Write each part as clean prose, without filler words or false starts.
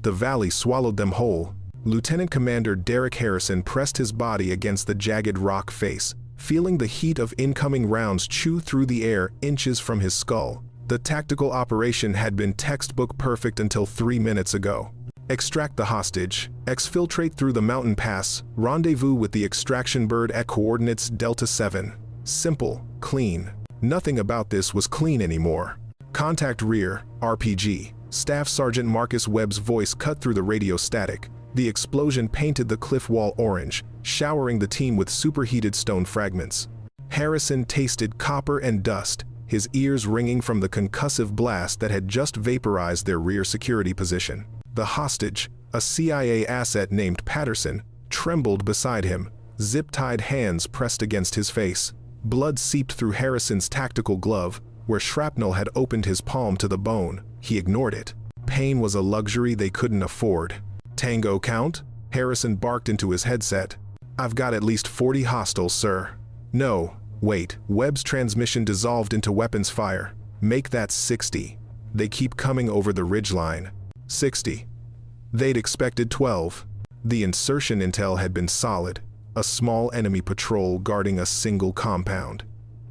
The valley swallowed them whole. Lieutenant Commander Derek Harrison pressed his body against the jagged rock face, feeling the heat of incoming rounds chew through the air inches from his skull. The tactical operation had been textbook perfect until 3 minutes ago. Extract the hostage, exfiltrate through the mountain pass, rendezvous with the extraction bird at coordinates Delta 7. Simple, clean. Nothing about this was clean anymore. Contact rear, RPG. Staff Sergeant Marcus Webb's voice cut through the radio static. The explosion painted the cliff wall orange, showering the team with superheated stone fragments. Harrison tasted copper and dust, his ears ringing from the concussive blast that had just vaporized their rear security position. The hostage, a CIA asset named Patterson, trembled beside him, zip-tied hands pressed against his face. Blood seeped through Harrison's tactical glove, where shrapnel had opened his palm to the bone. He ignored it. Pain was a luxury they couldn't afford. Tango count? Harrison barked into his headset. I've got at least 40 hostiles, sir. No, wait. Webb's transmission dissolved into weapons fire. Make that 60. They keep coming over the ridgeline. 60. They'd expected 12. The insertion intel had been solid. A small enemy patrol guarding a single compound.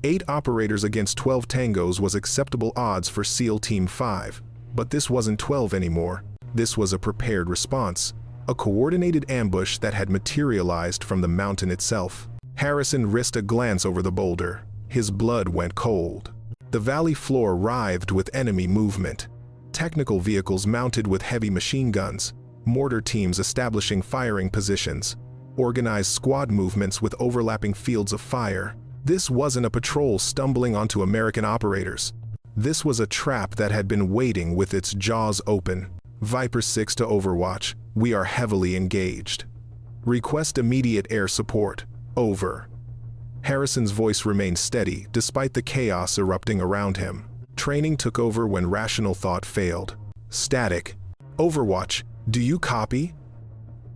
8 operators against 12 tangos was acceptable odds for SEAL Team 5. But this wasn't 12 anymore. This was a prepared response. A coordinated ambush that had materialized from the mountain itself. Harrison risked a glance over the boulder. His blood went cold. The valley floor writhed with enemy movement. Technical vehicles mounted with heavy machine guns. Mortar teams establishing firing positions. Organized squad movements with overlapping fields of fire. This wasn't a patrol stumbling onto American operators. This was a trap that had been waiting with its jaws open. Viper 6 to Overwatch. We are heavily engaged. Request immediate air support. Over. Harrison's voice remained steady despite the chaos erupting around him. Training took over when rational thought failed. Static. Overwatch, do you copy?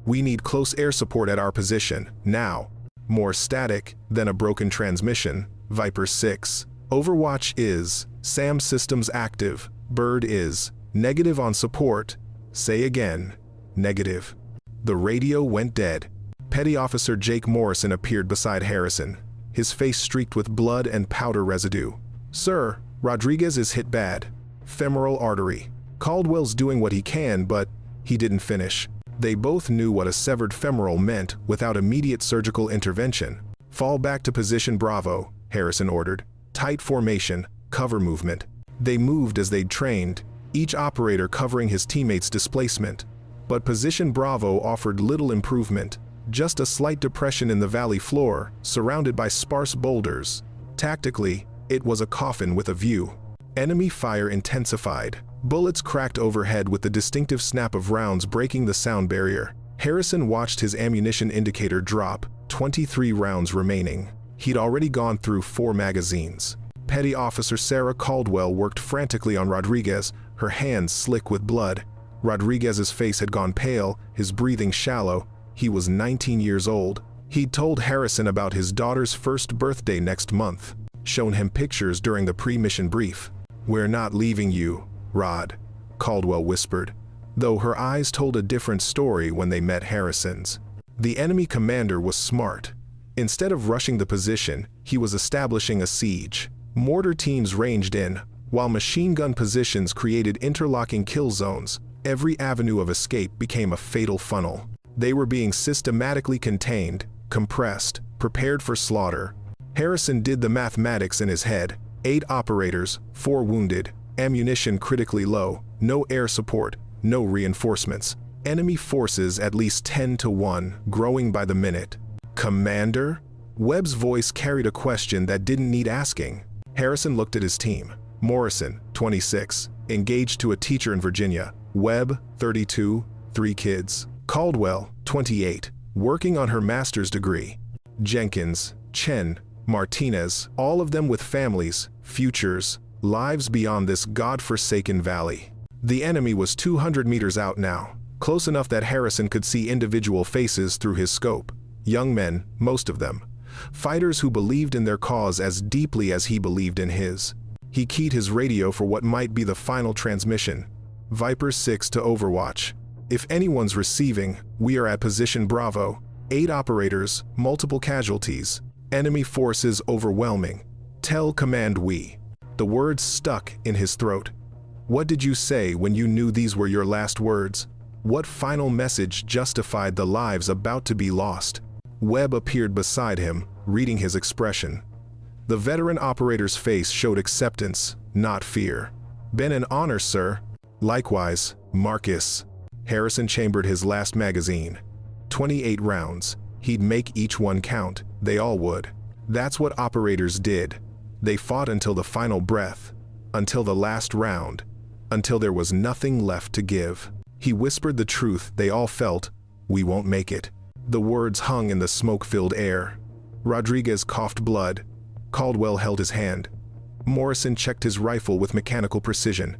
We need close air support at our position, now. More static than a broken transmission. Viper 6. Overwatch is. SAM systems active. Bird is. Negative on support. Say again. Negative. The radio went dead. Petty Officer Jake Morrison appeared beside Harrison, his face streaked with blood and powder residue. Sir, Rodriguez is hit bad. Femoral artery. Caldwell's doing what he can, but he didn't finish. They both knew what a severed femoral meant without immediate surgical intervention. Fall back to position Bravo, Harrison ordered. Tight formation, cover movement. They moved as they'd trained, each operator covering his teammate's displacement. But position Bravo offered little improvement, just a slight depression in the valley floor, surrounded by sparse boulders. Tactically, it was a coffin with a view. Enemy fire intensified. Bullets cracked overhead with the distinctive snap of rounds breaking the sound barrier. Harrison watched his ammunition indicator drop, 23 rounds remaining. He'd already gone through 4 magazines. Petty Officer Sarah Caldwell worked frantically on Rodriguez, her hands slick with blood. Rodriguez's face had gone pale, his breathing shallow. He was 19 years old. He'd told Harrison about his daughter's first birthday next month, shown him pictures during the pre-mission brief. We're not leaving you, Rod, Caldwell whispered, though her eyes told a different story when they met Harrison's. The enemy commander was smart. Instead of rushing the position, he was establishing a siege. Mortar teams ranged in, while machine gun positions created interlocking kill zones. Every avenue of escape became a fatal funnel. They were being systematically contained, compressed, prepared for slaughter. Harrison did the mathematics in his head. 8 operators, 4 wounded, ammunition critically low, no air support, no reinforcements. Enemy forces at least 10 to 1, growing by the minute. Commander? Webb's voice carried a question that didn't need asking. Harrison looked at his team. Morrison, 26, engaged to a teacher in Virginia. Webb, 32, 3 kids. Caldwell, 28, working on her master's degree. Jenkins, Chen, Martinez, all of them with families, futures, lives beyond this god-forsaken valley. The enemy was 200 meters out now, close enough that Harrison could see individual faces through his scope. Young men, most of them. Fighters who believed in their cause as deeply as he believed in his. He keyed his radio for what might be the final transmission. Viper 6 to Overwatch. If anyone's receiving, we are at position Bravo. 8 operators, multiple casualties. Enemy forces overwhelming. Tell command we. The words stuck in his throat. What did you say when you knew these were your last words? What final message justified the lives about to be lost? Webb appeared beside him, reading his expression. The veteran operator's face showed acceptance, not fear. Been an honor, sir. Likewise, Marcus. Harrison chambered his last magazine. 28 rounds. He'd make each one count. They all would. That's what operators did. They fought until the final breath, until the last round, until there was nothing left to give. He whispered the truth they all felt. We won't make it. The words hung in the smoke-filled air. Rodriguez coughed blood. Caldwell held his hand. Morrison checked his rifle with mechanical precision.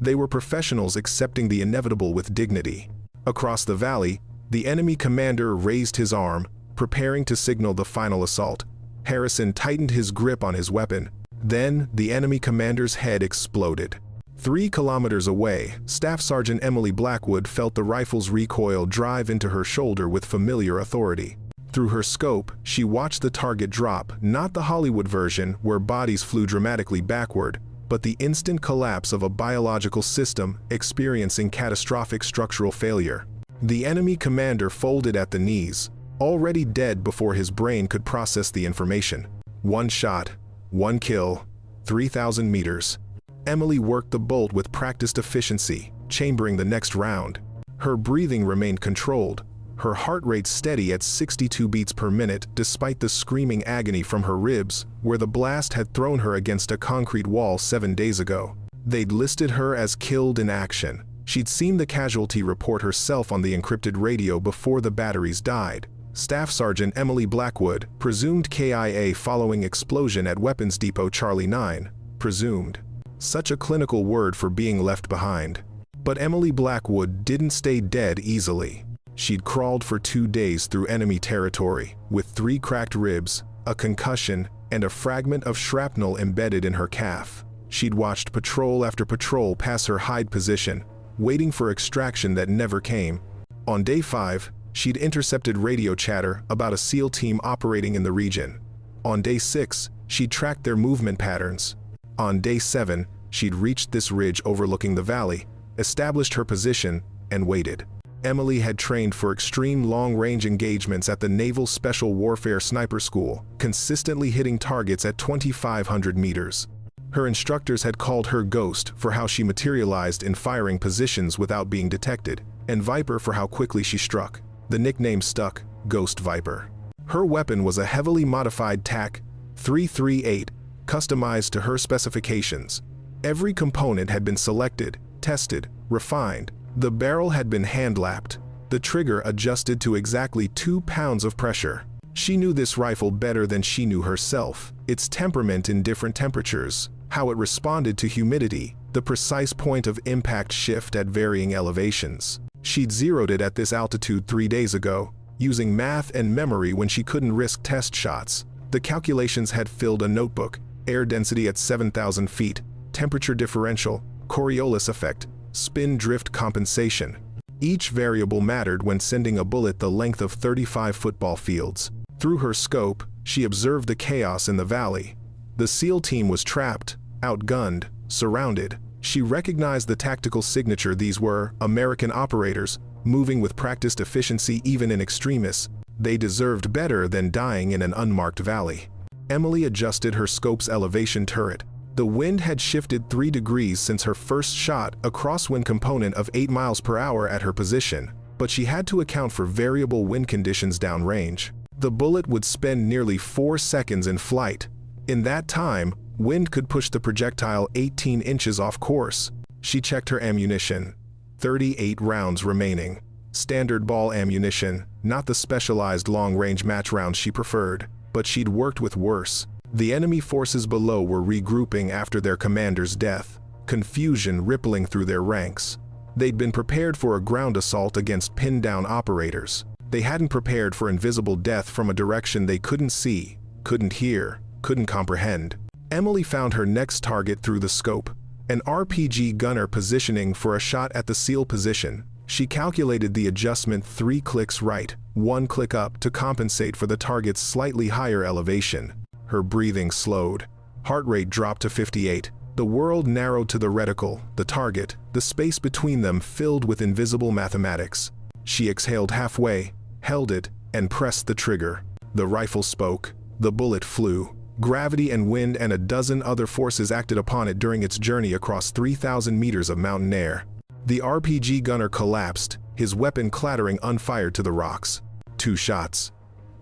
They were professionals accepting the inevitable with dignity. Across the valley, the enemy commander raised his arm, preparing to signal the final assault. Harrison tightened his grip on his weapon. Then, the enemy commander's head exploded. 3 kilometers away, Staff Sergeant Emily Blackwood felt the rifle's recoil drive into her shoulder with familiar authority. Through her scope, she watched the target drop, not the Hollywood version where bodies flew dramatically backward, but the instant collapse of a biological system experiencing catastrophic structural failure. The enemy commander folded at the knees, already dead before his brain could process the information. 1 shot, 1 kill, 3,000 meters. Emily worked the bolt with practiced efficiency, chambering the next round. Her breathing remained controlled, her heart rate steady at 62 beats per minute despite the screaming agony from her ribs, where the blast had thrown her against a concrete wall 7 days ago. They'd listed her as killed in action. She'd seen the casualty report herself on the encrypted radio before the batteries died. Staff Sergeant Emily Blackwood, presumed KIA following explosion at Weapons Depot Charlie 9, presumed. Such a clinical word for being left behind. But Emily Blackwood didn't stay dead easily. She'd crawled for 2 days through enemy territory, with 3 cracked ribs, a concussion, and a fragment of shrapnel embedded in her calf. She'd watched patrol after patrol pass her hide position, waiting for extraction that never came. On day 5, she'd intercepted radio chatter about a SEAL team operating in the region. On day 6, she'd tracked their movement patterns. On day 7, she'd reached this ridge overlooking the valley, established her position, and waited. Emily had trained for extreme long-range engagements at the Naval Special Warfare Sniper School, consistently hitting targets at 2,500 meters. Her instructors had called her Ghost for how she materialized in firing positions without being detected, and Viper for how quickly she struck. The nickname stuck, Ghost Viper. Her weapon was a heavily modified TAC 338, customized to her specifications. Every component had been selected, tested, refined. The barrel had been hand-lapped, the trigger adjusted to exactly 2 pounds of pressure. She knew this rifle better than she knew herself, its temperament in different temperatures, how it responded to humidity, the precise point of impact shift at varying elevations. She'd zeroed it at this altitude 3 days ago, using math and memory when she couldn't risk test shots. The calculations had filled a notebook: air density at 7,000 feet, temperature differential, Coriolis effect, spin drift compensation. Each variable mattered when sending a bullet the length of 35 football fields. Through her scope, she observed the chaos in the valley. The SEAL team was trapped, outgunned, surrounded. She recognized the tactical signature. These were American operators, moving with practiced efficiency even in extremis. They deserved better than dying in an unmarked valley. Emily adjusted her scope's elevation turret. The wind had shifted 3 degrees since her first shot, a crosswind component of 8 miles per hour at her position, but she had to account for variable wind conditions downrange. The bullet would spend nearly 4 seconds in flight. In that time, wind could push the projectile 18 inches off course. She checked her ammunition. 38 rounds remaining. Standard ball ammunition, not the specialized long-range match rounds she preferred, but she'd worked with worse. The enemy forces below were regrouping after their commander's death, confusion rippling through their ranks. They'd been prepared for a ground assault against pinned-down operators. They hadn't prepared for invisible death from a direction they couldn't see, couldn't hear, couldn't comprehend. Emily found her next target through the scope, an RPG gunner positioning for a shot at the SEAL position. She calculated the adjustment 3 clicks right, 1 click up to compensate for the target's slightly higher elevation. Her breathing slowed. Heart rate dropped to 58. The world narrowed to the reticle, the target, the space between them filled with invisible mathematics. She exhaled halfway, held it, and pressed the trigger. The rifle spoke. The bullet flew. Gravity and wind and a dozen other forces acted upon it during its journey across 3,000 meters of mountain air. The RPG gunner collapsed, his weapon clattering unfired to the rocks. 2 shots.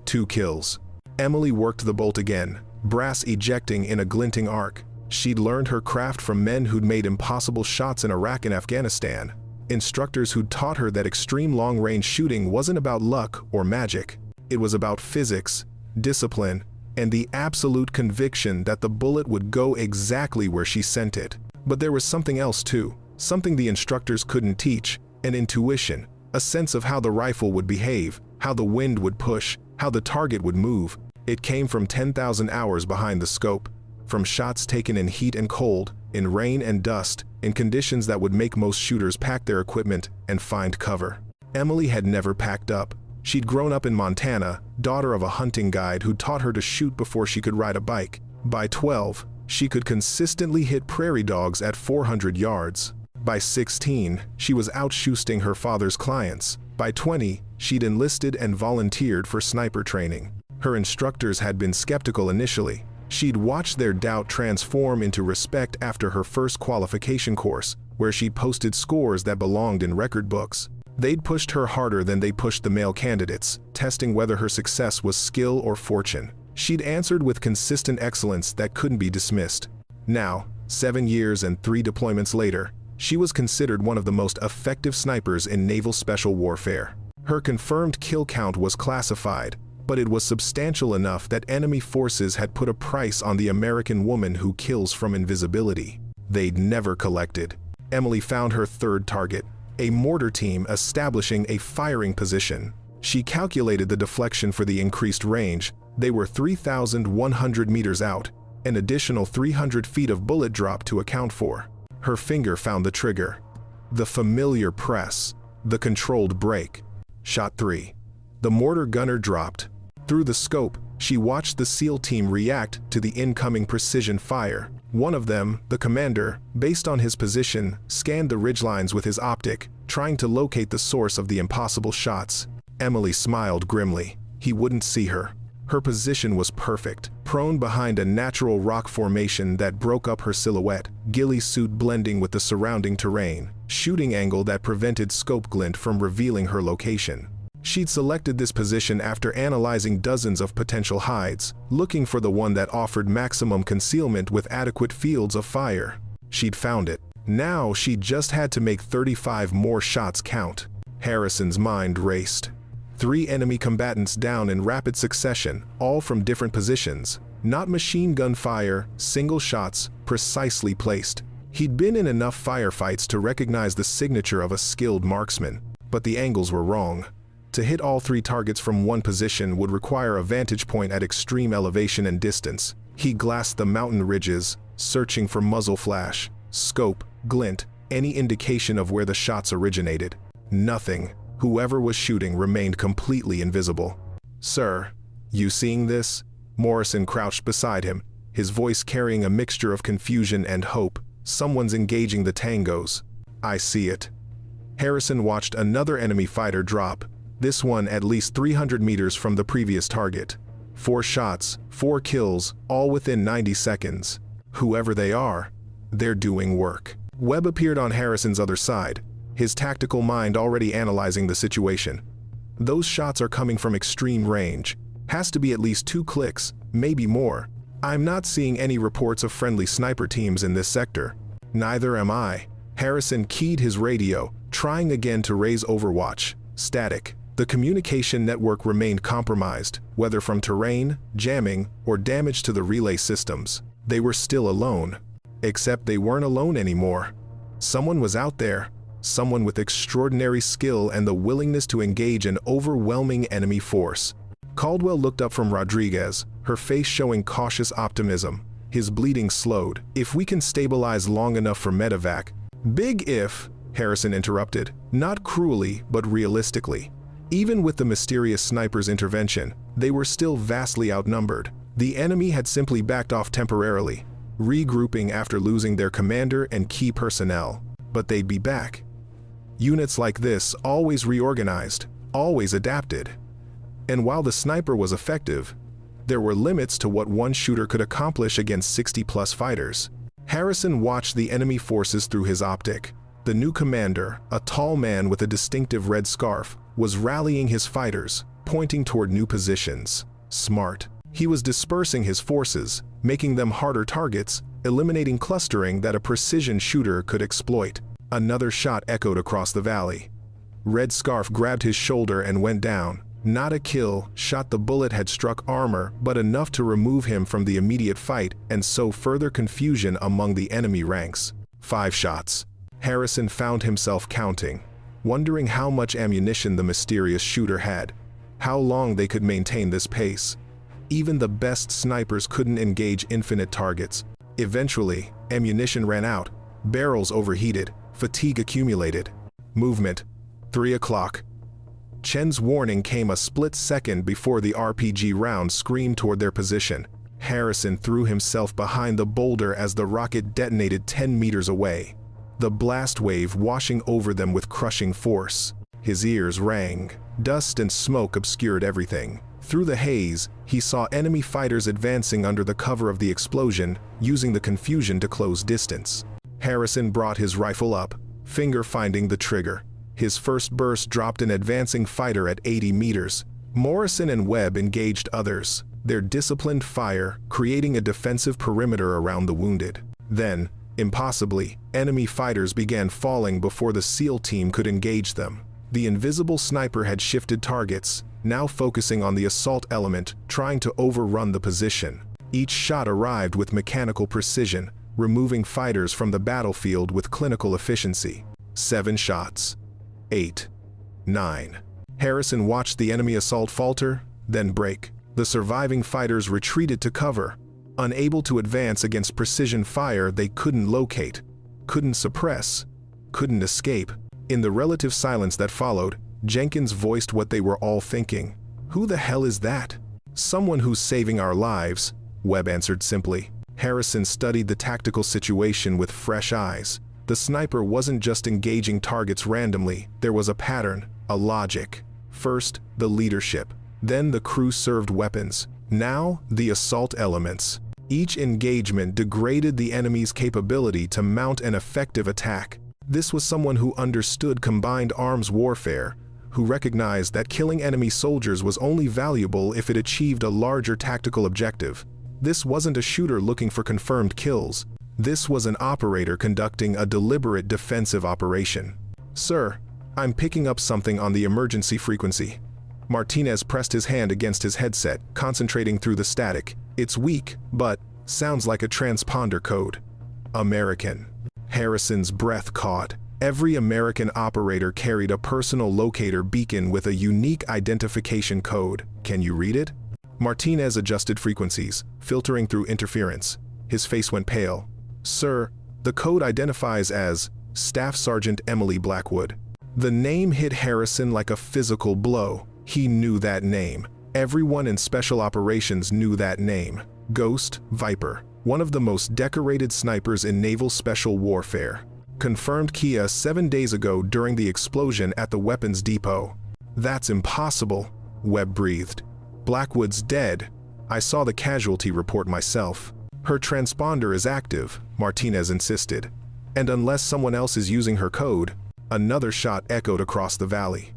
2 kills. Emily worked the bolt again, brass ejecting in a glinting arc. She'd learned her craft from men who'd made impossible shots in Iraq and Afghanistan. Instructors who'd taught her that extreme long-range shooting wasn't about luck or magic. It was about physics, discipline, and the absolute conviction that the bullet would go exactly where she sent it. But there was something else too, something the instructors couldn't teach, an intuition, a sense of how the rifle would behave, how the wind would push, how the target would move. It came from 10,000 hours behind the scope, from shots taken in heat and cold, in rain and dust, in conditions that would make most shooters pack their equipment and find cover. Emily had never packed up. She'd grown up in Montana, daughter of a hunting guide who taught her to shoot before she could ride a bike. By 12, she could consistently hit prairie dogs at 400 yards. By 16, she was out shoosting her father's clients. By 20, she'd enlisted and volunteered for sniper training. Her instructors had been skeptical initially. She'd watched their doubt transform into respect after her first qualification course, where she'd posted scores that belonged in record books. They'd pushed her harder than they pushed the male candidates, testing whether her success was skill or fortune. She'd answered with consistent excellence that couldn't be dismissed. Now, 7 years and 3 deployments later, she was considered one of the most effective snipers in naval special warfare. Her confirmed kill count was classified, but it was substantial enough that enemy forces had put a price on the American woman who kills from invisibility. They'd never collected. Emily found her third target, a mortar team establishing a firing position. She calculated the deflection for the increased range. They were 3,100 meters out, an additional 300 feet of bullet drop to account for. Her finger found the trigger. The familiar press, the controlled break. Shot 3. The mortar gunner dropped. Through the scope, she watched the SEAL team react to the incoming precision fire. One of them, the commander, based on his position, scanned the ridgelines with his optic, trying to locate the source of the impossible shots. Emily smiled grimly. He wouldn't see her. Her position was perfect, prone behind a natural rock formation that broke up her silhouette, ghillie suit blending with the surrounding terrain, shooting angle that prevented scope glint from revealing her location. She'd selected this position after analyzing dozens of potential hides, looking for the one that offered maximum concealment with adequate fields of fire. She'd found it. Now she just had to make 35 more shots count. Harrison's mind raced. 3 enemy combatants down in rapid succession, all from different positions. Not machine gun fire, single shots, precisely placed. He'd been in enough firefights to recognize the signature of a skilled marksman, but the angles were wrong. To hit all 3 targets from one position would require a vantage point at extreme elevation and distance. He glassed the mountain ridges, searching for muzzle flash, scope, glint, any indication of where the shots originated. Nothing. Whoever was shooting remained completely invisible. "Sir, you seeing this?" Morrison crouched beside him, his voice carrying a mixture of confusion and hope. "Someone's engaging the tangos." "I see it." Harrison watched another enemy fighter drop, this one at least 300 meters from the previous target. 4 shots, 4 kills, all within 90 seconds. Whoever they are, they're doing work. Webb appeared on Harrison's other side, his tactical mind already analyzing the situation. "Those shots are coming from extreme range. Has to be at least 2 clicks, maybe more. I'm not seeing any reports of friendly sniper teams in this sector." "Neither am I." Harrison keyed his radio, trying again to raise overwatch. Static. The communication network remained compromised, whether from terrain, jamming, or damage to the relay systems. They were still alone. Except they weren't alone anymore. Someone was out there, someone with extraordinary skill and the willingness to engage an overwhelming enemy force. Caldwell looked up from Rodriguez, her face showing cautious optimism. His bleeding slowed. "If we can stabilize long enough for medevac." "Big if," Harrison interrupted, not cruelly, but realistically. Even with the mysterious sniper's intervention, they were still vastly outnumbered. The enemy had simply backed off temporarily, regrouping after losing their commander and key personnel. But they'd be back. Units like this always reorganized, always adapted. And while the sniper was effective, there were limits to what one shooter could accomplish against 60-plus fighters. Harrison watched the enemy forces through his optic. The new commander, a tall man with a distinctive red scarf, was rallying his fighters, pointing toward new positions. Smart. He was dispersing his forces, making them harder targets, eliminating clustering that a precision shooter could exploit. Another shot echoed across the valley. Red Scarf grabbed his shoulder and went down. Not a kill shot. The bullet had struck armor, but enough to remove him from the immediate fight and sow further confusion among the enemy ranks. 5 shots. Harrison found himself counting, wondering how much ammunition the mysterious shooter had, how long they could maintain this pace. Even the best snipers couldn't engage infinite targets. Eventually, ammunition ran out, barrels overheated, fatigue accumulated. Movement. 3 o'clock. Chen's warning came a split second before the RPG round screamed toward their position. Harrison threw himself behind the boulder as the rocket detonated 10 meters away, the blast wave washing over them with crushing force. His ears rang. Dust and smoke obscured everything. Through the haze, he saw enemy fighters advancing under the cover of the explosion, using the confusion to close distance. Harrison brought his rifle up, finger finding the trigger. His first burst dropped an advancing fighter at 80 meters. Morrison and Webb engaged others, their disciplined fire creating a defensive perimeter around the wounded. Then, impossibly, enemy fighters began falling before the SEAL team could engage them. The invisible sniper had shifted targets, now focusing on the assault element, trying to overrun the position. Each shot arrived with mechanical precision, removing fighters from the battlefield with clinical efficiency. 7 shots. 8. 9. Harrison watched the enemy assault falter, then break. The surviving fighters retreated to cover, unable to advance against precision fire they couldn't locate, couldn't suppress, couldn't escape. In the relative silence that followed, Jenkins voiced what they were all thinking. "Who the hell is that?" "Someone who's saving our lives," Webb answered simply. Harrison studied the tactical situation with fresh eyes. The sniper wasn't just engaging targets randomly, there was a pattern, a logic. First, the leadership. Then the crew served weapons. Now, the assault elements. Each engagement degraded the enemy's capability to mount an effective attack. This was someone who understood combined arms warfare, who recognized that killing enemy soldiers was only valuable if it achieved a larger tactical objective. This wasn't a shooter looking for confirmed kills. This was an operator conducting a deliberate defensive operation. "Sir, I'm picking up something on the emergency frequency." Martinez pressed his hand against his headset, concentrating through the static. "It's weak, but sounds like a transponder code." American. Harrison's breath caught. Every American operator carried a personal locator beacon with a unique identification code. "Can you read it?" Martinez adjusted frequencies, filtering through interference. His face went pale. "Sir, the code identifies as Staff Sergeant Emily Blackwood." The name hit Harrison like a physical blow. He knew that name. Everyone in Special Operations knew that name. Ghost Viper, one of the most decorated snipers in naval special warfare. Confirmed Kia 7 days ago during the explosion at the weapons depot. "That's impossible," Webb breathed. "Blackwood's dead. I saw the casualty report myself." "Her transponder is active," Martinez insisted. "And unless someone else is using her code." Another shot echoed across the valley.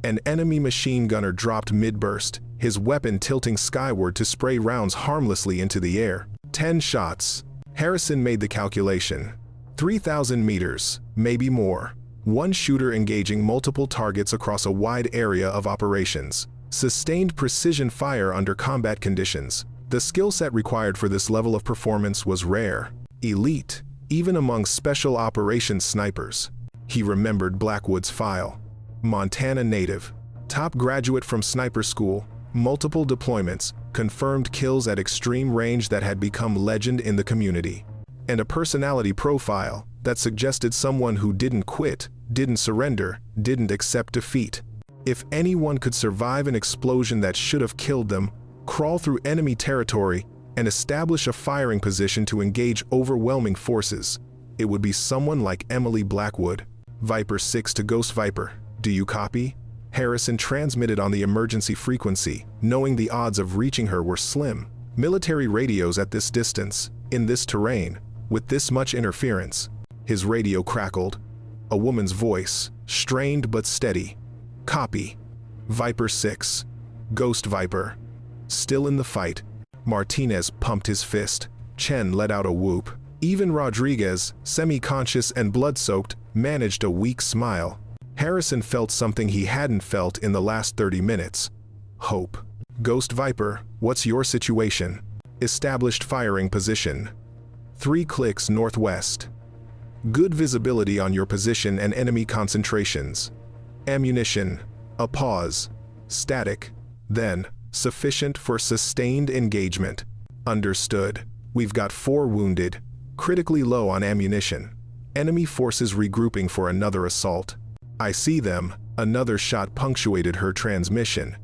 An enemy machine gunner dropped mid-burst, his weapon tilting skyward to spray rounds harmlessly into the air. 10 shots. Harrison made the calculation. 3,000 meters, maybe more. One shooter engaging multiple targets across a wide area of operations. Sustained precision fire under combat conditions. The skill set required for this level of performance was rare. Elite, even among special operations snipers. He remembered Blackwood's file. Montana native, top graduate from sniper school, multiple deployments, confirmed kills at extreme range that had become legend in the community. And a personality profile, that suggested someone who didn't quit, didn't surrender, didn't accept defeat. If anyone could survive an explosion that should have killed them, crawl through enemy territory, and establish a firing position to engage overwhelming forces, it would be someone like Emily Blackwood. Viper 6 to Ghost Viper, do you copy? Harrison transmitted on the emergency frequency, knowing the odds of reaching her were slim. Military radios at this distance, in this terrain, with this much interference. His radio crackled. A woman's voice, strained but steady. Copy. Viper 6. Ghost Viper. Still in the fight. Martinez pumped his fist. Chen let out a whoop. Even Rodriguez, semi-conscious and blood-soaked, managed a weak smile. Harrison felt something he hadn't felt in the last 30 minutes. Hope. Ghost Viper, what's your situation? Established firing position. 3 clicks northwest. Good visibility on your position and enemy concentrations. Ammunition. A pause. Static. Then, sufficient for sustained engagement. Understood. We've got 4 wounded. Critically low on ammunition. Enemy forces regrouping for another assault. I see them. Another shot punctuated her transmission.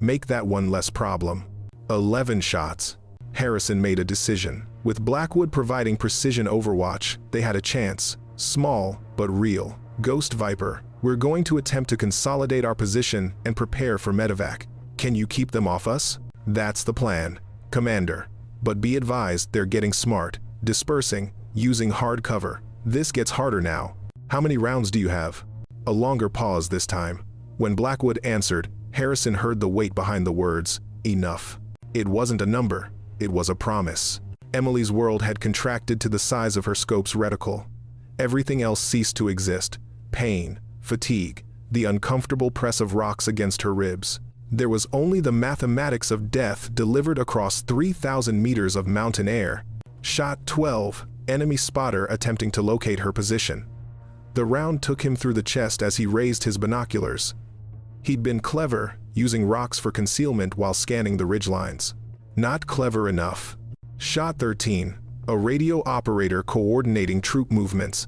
Make that one less problem. 11 shots. Harrison made a decision. With Blackwood providing precision overwatch, they had a chance. Small, but real. Ghost Viper, we're going to attempt to consolidate our position and prepare for medevac. Can you keep them off us? That's the plan, Commander. But be advised, they're getting smart. Dispersing, using hard cover. This gets harder now. How many rounds do you have? A longer pause this time. When Blackwood answered, Harrison heard the weight behind the words, enough. It wasn't a number, it was a promise. Emily's world had contracted to the size of her scope's reticle. Everything else ceased to exist. Pain, fatigue, the uncomfortable press of rocks against her ribs. There was only the mathematics of death delivered across 3,000 meters of mountain air. Shot 12, enemy spotter attempting to locate her position. The round took him through the chest as he raised his binoculars. He'd been clever, using rocks for concealment while scanning the ridgelines. Not clever enough. Shot 13, a radio operator coordinating troop movements.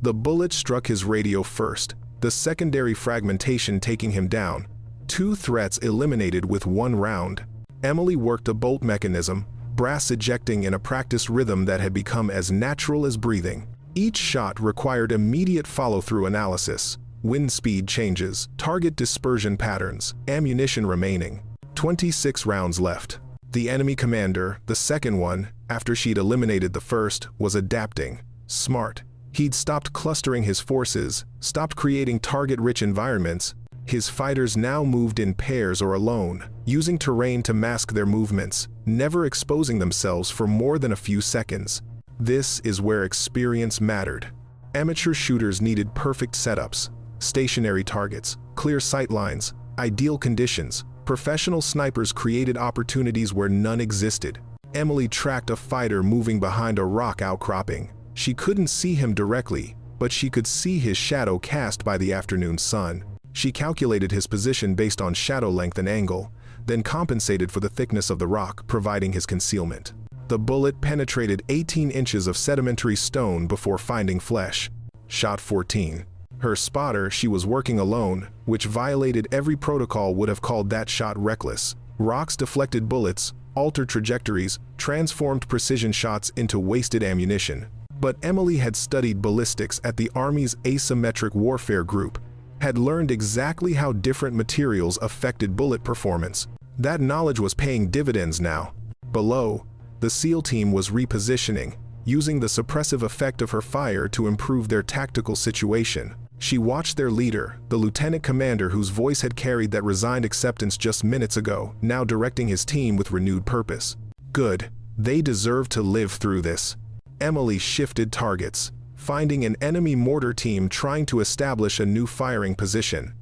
The bullet struck his radio first, the secondary fragmentation taking him down. 2 threats eliminated with 1 round. Emily worked a bolt mechanism, brass ejecting in a practiced rhythm that had become as natural as breathing. Each shot required immediate follow-through analysis. Wind speed changes, target dispersion patterns, ammunition remaining. 26 rounds left. The enemy commander, the second one, after she'd eliminated the first, was adapting. Smart. He'd stopped clustering his forces, stopped creating target-rich environments. His fighters now moved in pairs or alone, using terrain to mask their movements, never exposing themselves for more than a few seconds. This is where experience mattered. Amateur shooters needed perfect setups, stationary targets, clear sight lines, ideal conditions. Professional snipers created opportunities where none existed. Emily tracked a fighter moving behind a rock outcropping. She couldn't see him directly, but she could see his shadow cast by the afternoon sun. She calculated his position based on shadow length and angle, then compensated for the thickness of the rock, providing his concealment. The bullet penetrated 18 inches of sedimentary stone before finding flesh. Shot 14. Her spotter, she was working alone, which violated every protocol, would have called that shot reckless. Rocks deflected bullets, altered trajectories, transformed precision shots into wasted ammunition. But Emily had studied ballistics at the Army's asymmetric warfare group, had learned exactly how different materials affected bullet performance. That knowledge was paying dividends now. Below, the SEAL team was repositioning, using the suppressive effect of her fire to improve their tactical situation. She watched their leader, the lieutenant commander whose voice had carried that resigned acceptance just minutes ago, now directing his team with renewed purpose. Good. They deserve to live through this. Emily shifted targets, finding an enemy mortar team trying to establish a new firing position.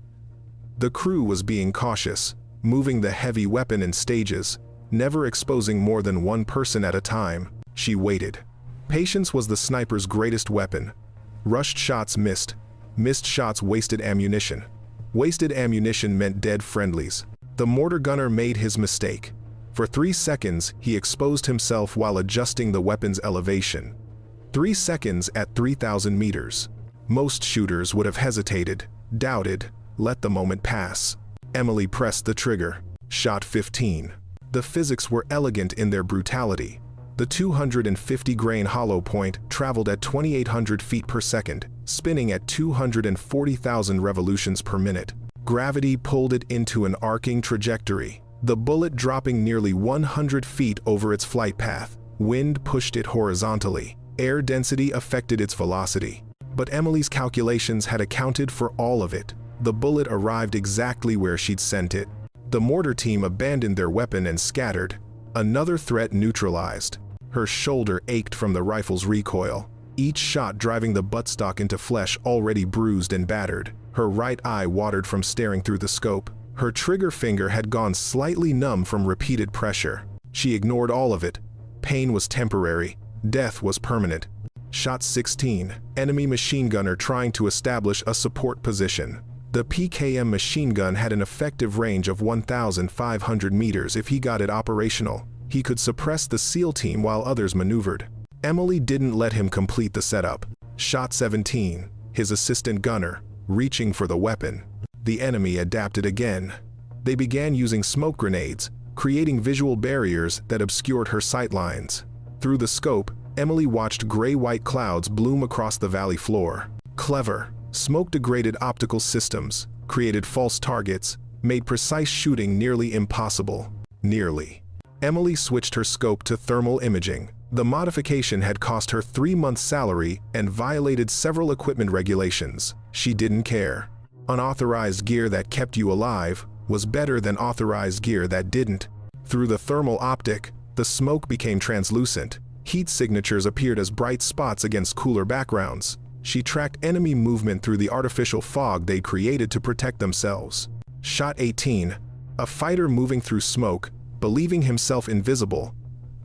The crew was being cautious, moving the heavy weapon in stages, never exposing more than 1 person at a time. She waited. Patience was the sniper's greatest weapon. Rushed shots missed. Missed shots wasted ammunition. Wasted ammunition meant dead friendlies. The mortar gunner made his mistake. For 3 seconds, he exposed himself while adjusting the weapon's elevation. 3 seconds at 3,000 meters. Most shooters would have hesitated, doubted, let the moment pass. Emily pressed the trigger. Shot 15. The physics were elegant in their brutality. The 250-grain hollow point traveled at 2,800 feet per second, spinning at 240,000 revolutions per minute. Gravity pulled it into an arcing trajectory, the bullet dropping nearly 100 feet over its flight path. Wind pushed it horizontally. Air density affected its velocity. But Emily's calculations had accounted for all of it. The bullet arrived exactly where she'd sent it. The mortar team abandoned their weapon and scattered. Another threat neutralized. Her shoulder ached from the rifle's recoil, each shot driving the buttstock into flesh already bruised and battered. Her right eye watered from staring through the scope. Her trigger finger had gone slightly numb from repeated pressure. She ignored all of it. Pain was temporary. Death was permanent. Shot 16. Enemy machine gunner trying to establish a support position. The PKM machine gun had an effective range of 1,500 meters if he got it operational. He could suppress the SEAL team while others maneuvered. Emily didn't let him complete the setup. Shot 17. His assistant gunner, reaching for the weapon. The enemy adapted again. They began using smoke grenades, creating visual barriers that obscured her sightlines. Through the scope, Emily watched gray-white clouds bloom across the valley floor. Clever. Smoke-degraded optical systems, created false targets, made precise shooting nearly impossible. Nearly. Emily switched her scope to thermal imaging. The modification had cost her 3 months' salary and violated several equipment regulations. She didn't care. Unauthorized gear that kept you alive was better than authorized gear that didn't. Through the thermal optic, the smoke became translucent. Heat signatures appeared as bright spots against cooler backgrounds. She tracked enemy movement through the artificial fog they created to protect themselves. Shot 18. A fighter moving through smoke, believing himself invisible.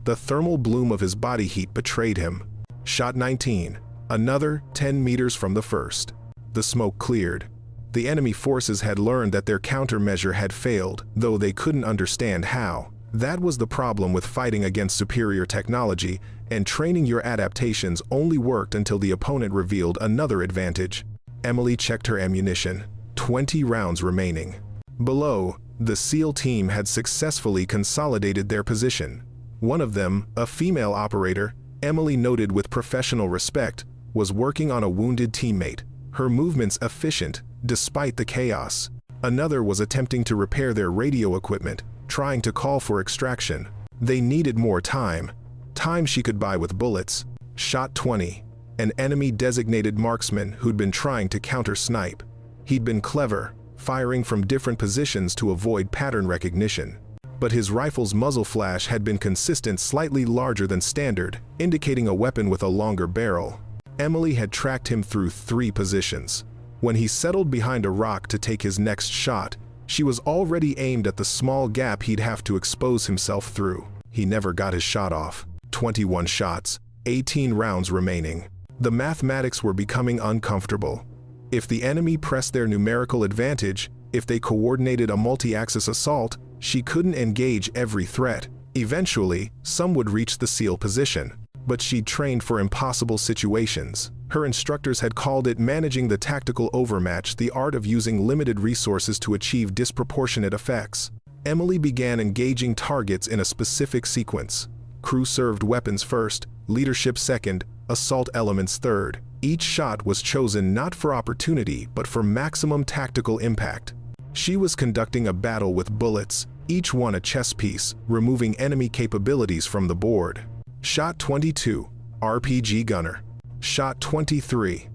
The thermal bloom of his body heat betrayed him. Shot 19. Another 10 meters from the first. The smoke cleared. The enemy forces had learned that their countermeasure had failed, though they couldn't understand how. That was the problem with fighting against superior technology, and training your adaptations only worked until the opponent revealed another advantage. Emily checked her ammunition. 20 rounds remaining. Below, the SEAL team had successfully consolidated their position. One of them, a female operator, Emily noted with professional respect, was working on a wounded teammate, her movements efficient despite the chaos. Another was attempting to repair their radio equipment, trying to call for extraction. They needed more time. Time she could buy with bullets. Shot 20. An enemy-designated marksman who'd been trying to counter-snipe. He'd been clever, firing from different positions to avoid pattern recognition. But his rifle's muzzle flash had been consistent, slightly larger than standard, indicating a weapon with a longer barrel. Emily had tracked him through 3 positions. When he settled behind a rock to take his next shot, she was already aimed at the small gap he'd have to expose himself through. He never got his shot off. 21 shots, 18 rounds remaining. The mathematics were becoming uncomfortable. If the enemy pressed their numerical advantage, if they coordinated a multi-axis assault, she couldn't engage every threat. Eventually, some would reach the SEAL position. But she'd trained for impossible situations. Her instructors had called it managing the tactical overmatch, the art of using limited resources to achieve disproportionate effects. Emily began engaging targets in a specific sequence. Crew-served weapons first, leadership second, assault elements third. Each shot was chosen not for opportunity, but for maximum tactical impact. She was conducting a battle with bullets, each one a chess piece, removing enemy capabilities from the board. Shot 22. RPG gunner. Shot 23.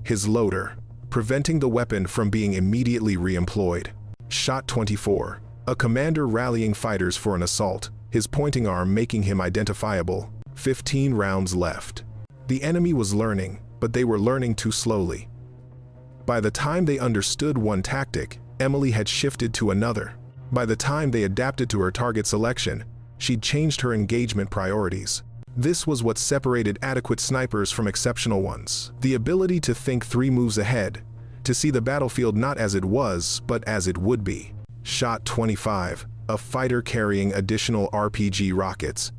His loader, preventing the weapon from being immediately re-employed. Shot 24. A commander rallying fighters for an assault, his pointing arm making him identifiable. 15 rounds left. The enemy was learning, but they were learning too slowly. By the time they understood one tactic, Emily had shifted to another. By the time they adapted to her target selection, she'd changed her engagement priorities. This was what separated adequate snipers from exceptional ones. The ability to think 3 moves ahead, to see the battlefield not as it was, but as it would be. Shot 25. A fighter carrying additional RPG rockets.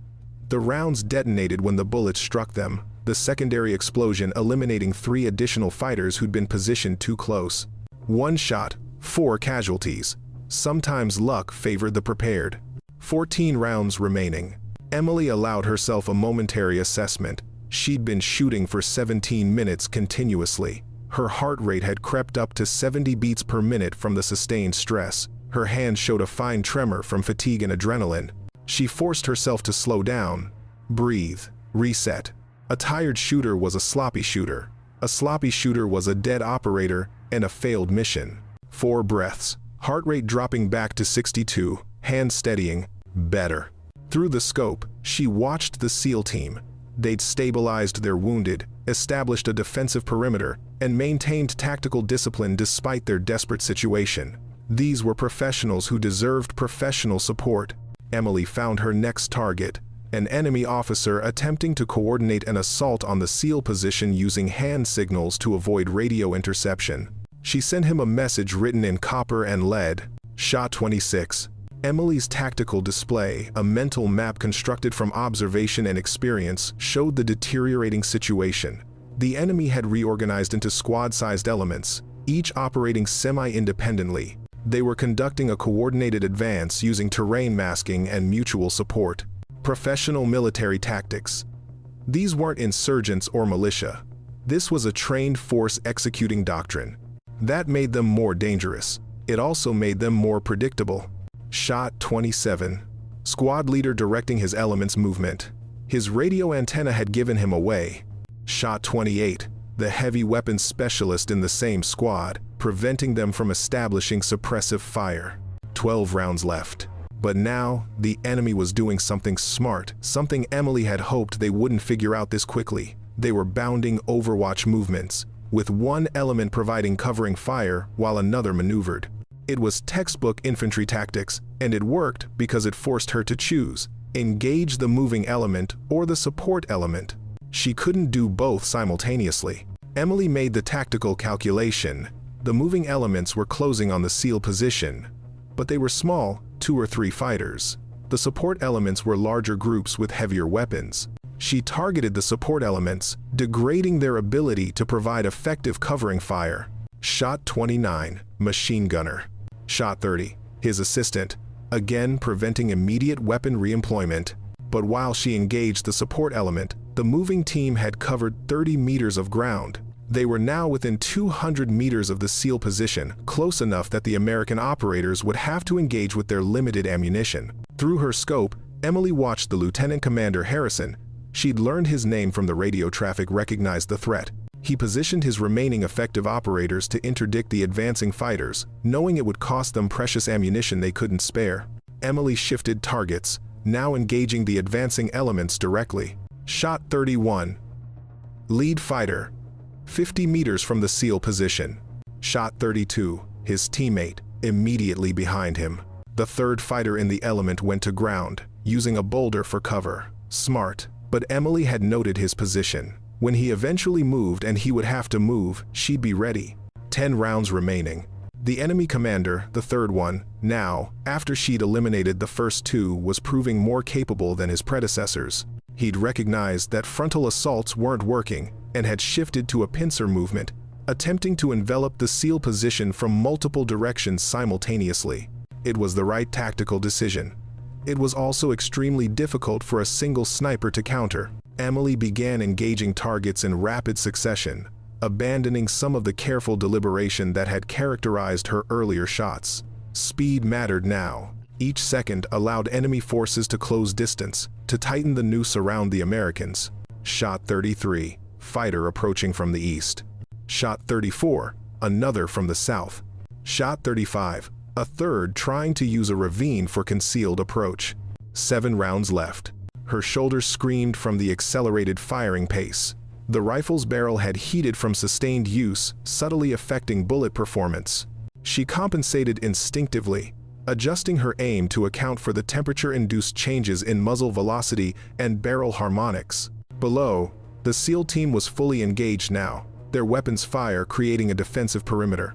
The rounds detonated when the bullets struck them, the secondary explosion eliminating 3 additional fighters who'd been positioned too close. 1 shot, 4 casualties. Sometimes luck favored the prepared. 14 rounds remaining. Emily allowed herself a momentary assessment. She'd been shooting for 17 minutes continuously. Her heart rate had crept up to 70 beats per minute from the sustained stress. Her hands showed a fine tremor from fatigue and adrenaline. She forced herself to slow down, breathe, reset. A tired shooter was a sloppy shooter. A sloppy shooter was a dead operator and a failed mission. 4 breaths, heart rate dropping back to 62, hands steadying, better. Through the scope, she watched the SEAL team. They'd stabilized their wounded, established a defensive perimeter, and maintained tactical discipline despite their desperate situation. These were professionals who deserved professional support. Emily found her next target, an enemy officer attempting to coordinate an assault on the SEAL position using hand signals to avoid radio interception. She sent him a message written in copper and lead. Shot 26. Emily's tactical display, a mental map constructed from observation and experience, showed the deteriorating situation. The enemy had reorganized into squad-sized elements, each operating semi-independently. They were conducting a coordinated advance using terrain masking and mutual support. Professional military tactics. These weren't insurgents or militia. This was a trained force executing doctrine. That made them more dangerous. It also made them more predictable. Shot 27. Squad leader directing his element's movement. His radio antenna had given him away. Shot 28. The heavy weapons specialist in the same squad, preventing them from establishing suppressive fire. 12 rounds left. But now, the enemy was doing something smart, something Emily had hoped they wouldn't figure out this quickly. They were bounding Overwatch movements, with one element providing covering fire while another maneuvered. It was textbook infantry tactics, and it worked because it forced her to choose: engage the moving element or the support element. She couldn't do both simultaneously. Emily made the tactical calculation. The moving elements were closing on the SEAL position, but they were small, 2 or 3 fighters. The support elements were larger groups with heavier weapons. She targeted the support elements, degrading their ability to provide effective covering fire. Shot 29, machine gunner. Shot 30, his assistant, again preventing immediate weapon reemployment. But while she engaged the support element, the moving team had covered 30 meters of ground. They were now within 200 meters of the SEAL position, close enough that the American operators would have to engage with their limited ammunition. Through her scope, Emily watched the Lieutenant Commander Harrison. She'd learned his name from the radio traffic recognized the threat. He positioned his remaining effective operators to interdict the advancing fighters, knowing it would cost them precious ammunition they couldn't spare. Emily shifted targets, now engaging the advancing elements directly. Shot 31. Lead fighter, 50 meters from the SEAL position. Shot 32, his teammate, immediately behind him. The third fighter in the element went to ground, using a boulder for cover. Smart, but Emily had noted his position. When he eventually moved and he would have to move, she'd be ready. 10 rounds remaining. The enemy commander, the third one, now, after she'd eliminated the first 2, was proving more capable than his predecessors. He'd recognized that frontal assaults weren't working and had shifted to a pincer movement, attempting to envelop the SEAL position from multiple directions simultaneously. It was the right tactical decision. It was also extremely difficult for a single sniper to counter. Emily began engaging targets in rapid succession, abandoning some of the careful deliberation that had characterized her earlier shots. Speed mattered now. Each second allowed enemy forces to close distance, to tighten the noose around the Americans. Shot 33, fighter approaching from the east. Shot 34, another from the south. Shot 35, a third trying to use a ravine for concealed approach. 7 rounds left. Her shoulders screamed from the accelerated firing pace. The rifle's barrel had heated from sustained use, subtly affecting bullet performance. She compensated instinctively, adjusting her aim to account for the temperature-induced changes in muzzle velocity and barrel harmonics. Below, the SEAL team was fully engaged now, their weapons fire creating a defensive perimeter.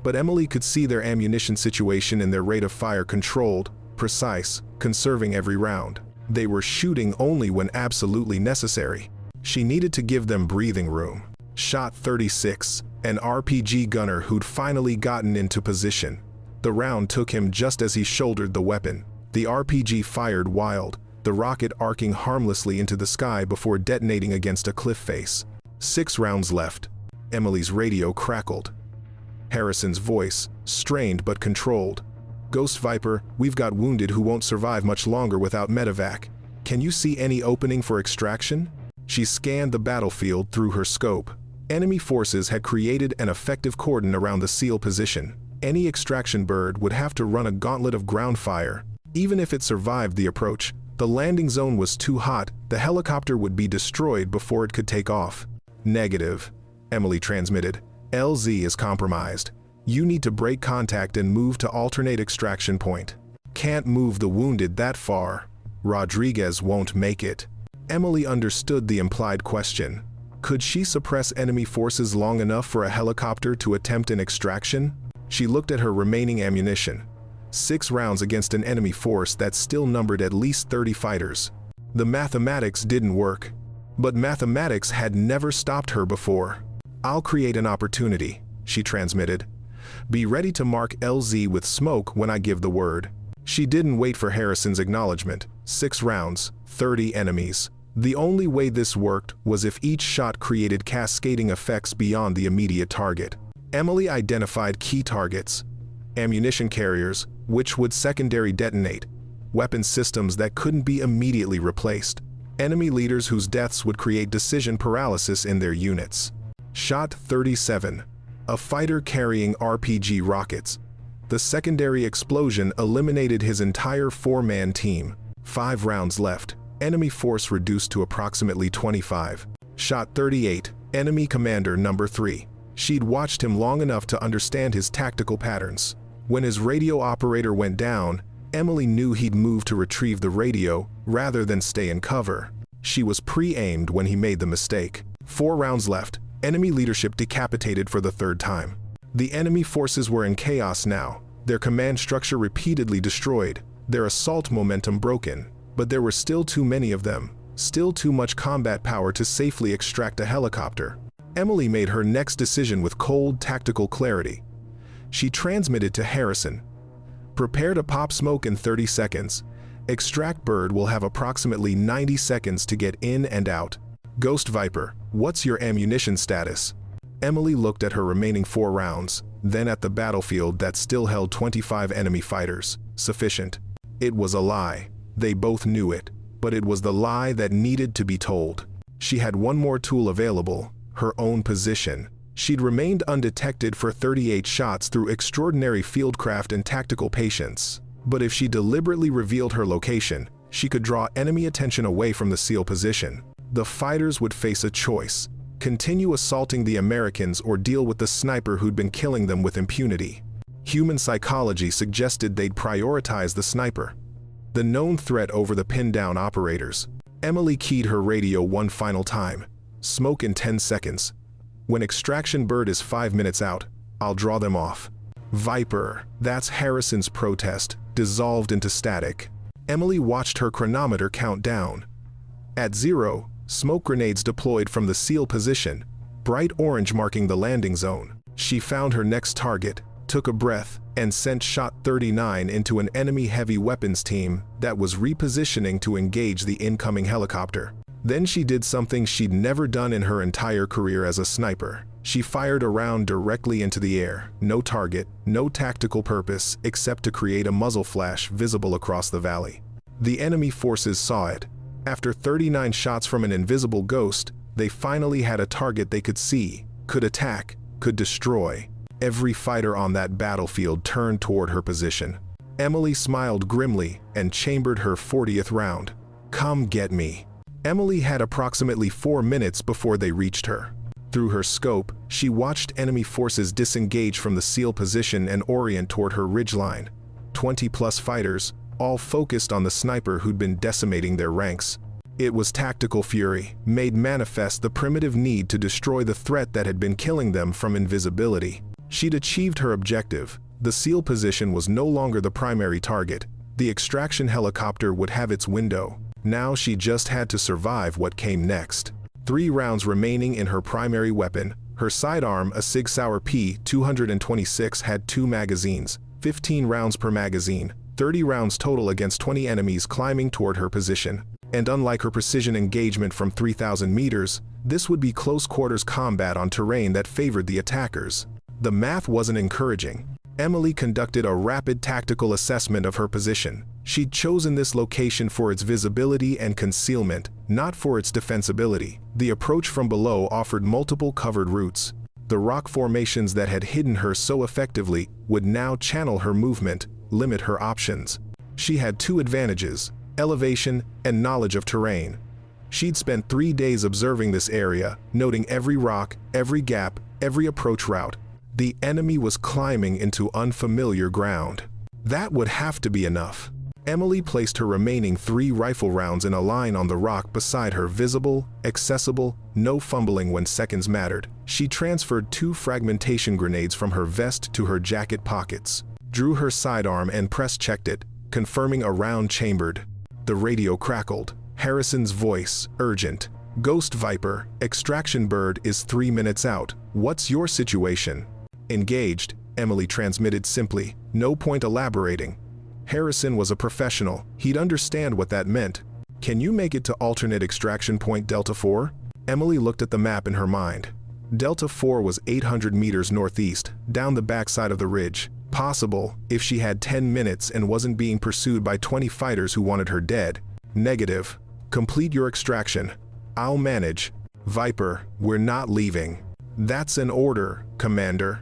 But Emily could see their ammunition situation and their rate of fire controlled, precise, conserving every round. They were shooting only when absolutely necessary. She needed to give them breathing room. Shot 36, an RPG gunner who'd finally gotten into position. The round took him just as he shouldered the weapon. The RPG fired wild, the rocket arcing harmlessly into the sky before detonating against a cliff face. 6 rounds left. Emily's radio crackled. Harrison's voice, strained but controlled. "Ghost Viper, we've got wounded who won't survive much longer without medevac. Can you see any opening for extraction?" She scanned the battlefield through her scope. Enemy forces had created an effective cordon around the SEAL position. Any extraction bird would have to run a gauntlet of ground fire. Even if it survived the approach, the landing zone was too hot, the helicopter would be destroyed before it could take off. "Negative," Emily transmitted. "LZ is compromised. You need to break contact and move to alternate extraction point. Can't move the wounded that far. Rodriguez won't make it." Emily understood the implied question. Could she suppress enemy forces long enough for a helicopter to attempt an extraction? She looked at her remaining ammunition. 6 rounds against an enemy force that still numbered at least 30 fighters. The mathematics didn't work. But mathematics had never stopped her before. "I'll create an opportunity," she transmitted. "Be ready to mark LZ with smoke when I give the word." She didn't wait for Harrison's acknowledgement. 6 rounds, 30 enemies. The only way this worked was if each shot created cascading effects beyond the immediate target. Emily identified key targets. Ammunition carriers, which would secondary detonate. Weapon systems that couldn't be immediately replaced. Enemy leaders whose deaths would create decision paralysis in their units. Shot 37. A fighter carrying RPG rockets. The secondary explosion eliminated his entire 4-man team. 5 rounds left. Enemy force reduced to approximately 25. Shot 38. Enemy commander number 3. She'd watched him long enough to understand his tactical patterns. When his radio operator went down, Emily knew he'd move to retrieve the radio rather than stay in cover. She was pre-aimed when he made the mistake. 4 rounds left. Enemy leadership decapitated for the 3rd time. The enemy forces were in chaos now, their command structure repeatedly destroyed, their assault momentum broken, but there were still too many of them, still too much combat power to safely extract a helicopter. Emily made her next decision with cold, tactical clarity. She transmitted to Harrison. "Prepare to pop smoke in 30 seconds. Extract bird will have approximately 90 seconds to get in and out. Ghost Viper, what's your ammunition status?" Emily looked at her remaining 4 rounds, then at the battlefield that still held 25 enemy fighters. Sufficient. It was a lie. They both knew it, but it was the lie that needed to be told. She had one more tool available, her own position. She'd remained undetected for 38 shots through extraordinary fieldcraft and tactical patience. But if she deliberately revealed her location, she could draw enemy attention away from the SEAL position. The fighters would face a choice: continue assaulting the Americans or deal with the sniper who'd been killing them with impunity. Human psychology suggested they'd prioritize the sniper, the known threat over the pinned-down operators. Emily keyed her radio one final time. "Smoke in 10 seconds. When extraction bird is 5 minutes out, I'll draw them off." Viper, that's Harrison's protest, dissolved into static. Emily watched her chronometer count down. At 0, smoke grenades deployed from the SEAL position, bright orange marking the landing zone. She found her next target, took a breath, and sent Shot 39 into an enemy heavy weapons team that was repositioning to engage the incoming helicopter. Then she did something she'd never done in her entire career as a sniper. She fired a round directly into the air, no target, no tactical purpose except to create a muzzle flash visible across the valley. The enemy forces saw it. After 39 shots from an invisible ghost, they finally had a target they could see, could attack, could destroy. Every fighter on that battlefield turned toward her position. Emily smiled grimly and chambered her 40th round. "Come get me." Emily had approximately 4 minutes before they reached her. Through her scope, she watched enemy forces disengage from the SEAL position and orient toward her ridgeline. 20-plus fighters, all focused on the sniper who'd been decimating their ranks. It was tactical fury, made manifest the primitive need to destroy the threat that had been killing them from invisibility. She'd achieved her objective. The SEAL position was no longer the primary target. The extraction helicopter would have its window. Now she just had to survive what came next. 3 rounds remaining in her primary weapon. Her sidearm, a Sig Sauer P-226, had 2 magazines, 15 rounds per magazine, 30 rounds total against 20 enemies climbing toward her position. And unlike her precision engagement from 3,000 meters, this would be close-quarters combat on terrain that favored the attackers. The math wasn't encouraging. Emily conducted a rapid tactical assessment of her position. She'd chosen this location for its visibility and concealment, not for its defensibility. The approach from below offered multiple covered routes. The rock formations that had hidden her so effectively would now channel her movement, limit her options. She had 2 advantages: elevation and knowledge of terrain. She'd spent 3 days observing this area, noting every rock, every gap, every approach route. The enemy was climbing into unfamiliar ground. That would have to be enough. Emily placed her remaining 3 rifle rounds in a line on the rock beside her, visible, accessible, no fumbling when seconds mattered. She transferred 2 fragmentation grenades from her vest to her jacket pockets, drew her sidearm and press-checked it, confirming a round chambered. The radio crackled. Harrison's voice, urgent. "Ghost Viper, extraction bird is 3 minutes out. What's your situation?" "Engaged," Emily transmitted simply, no point elaborating. Harrison was a professional. He'd understand what that meant. "Can you make it to alternate extraction point Delta 4? Emily looked at the map in her mind. Delta 4 was 800 meters northeast, down the backside of the ridge. Possible, if she had 10 minutes and wasn't being pursued by 20 fighters who wanted her dead. Negative. Complete your extraction. I'll manage. Viper, we're not leaving." "That's an order, Commander."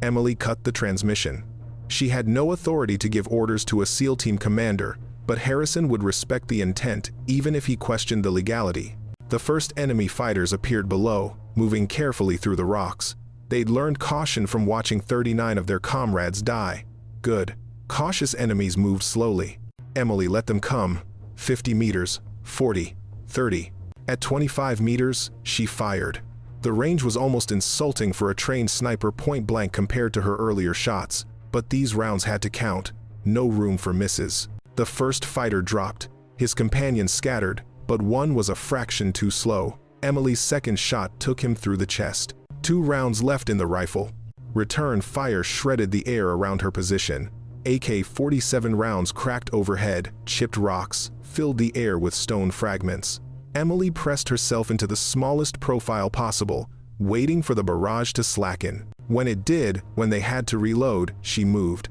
Emily cut the transmission. She had no authority to give orders to a SEAL team commander, but Harrison would respect the intent even if he questioned the legality. The first enemy fighters appeared below, moving carefully through the rocks. They'd learned caution from watching 39 of their comrades die. Good. Cautious enemies moved slowly. Emily let them come. 50 meters, 40, 30. At 25 meters, she fired. The range was almost insulting for a trained sniper point blank compared to her earlier shots. But these rounds had to count. No room for misses. The first fighter dropped. His companions scattered, but one was a fraction too slow. Emily's second shot took him through the chest. 2 rounds left in the rifle. Return fire shredded the air around her position. AK-47 rounds cracked overhead, chipped rocks, filled the air with stone fragments. Emily pressed herself into the smallest profile possible, waiting for the barrage to slacken. When it did, when they had to reload, she moved.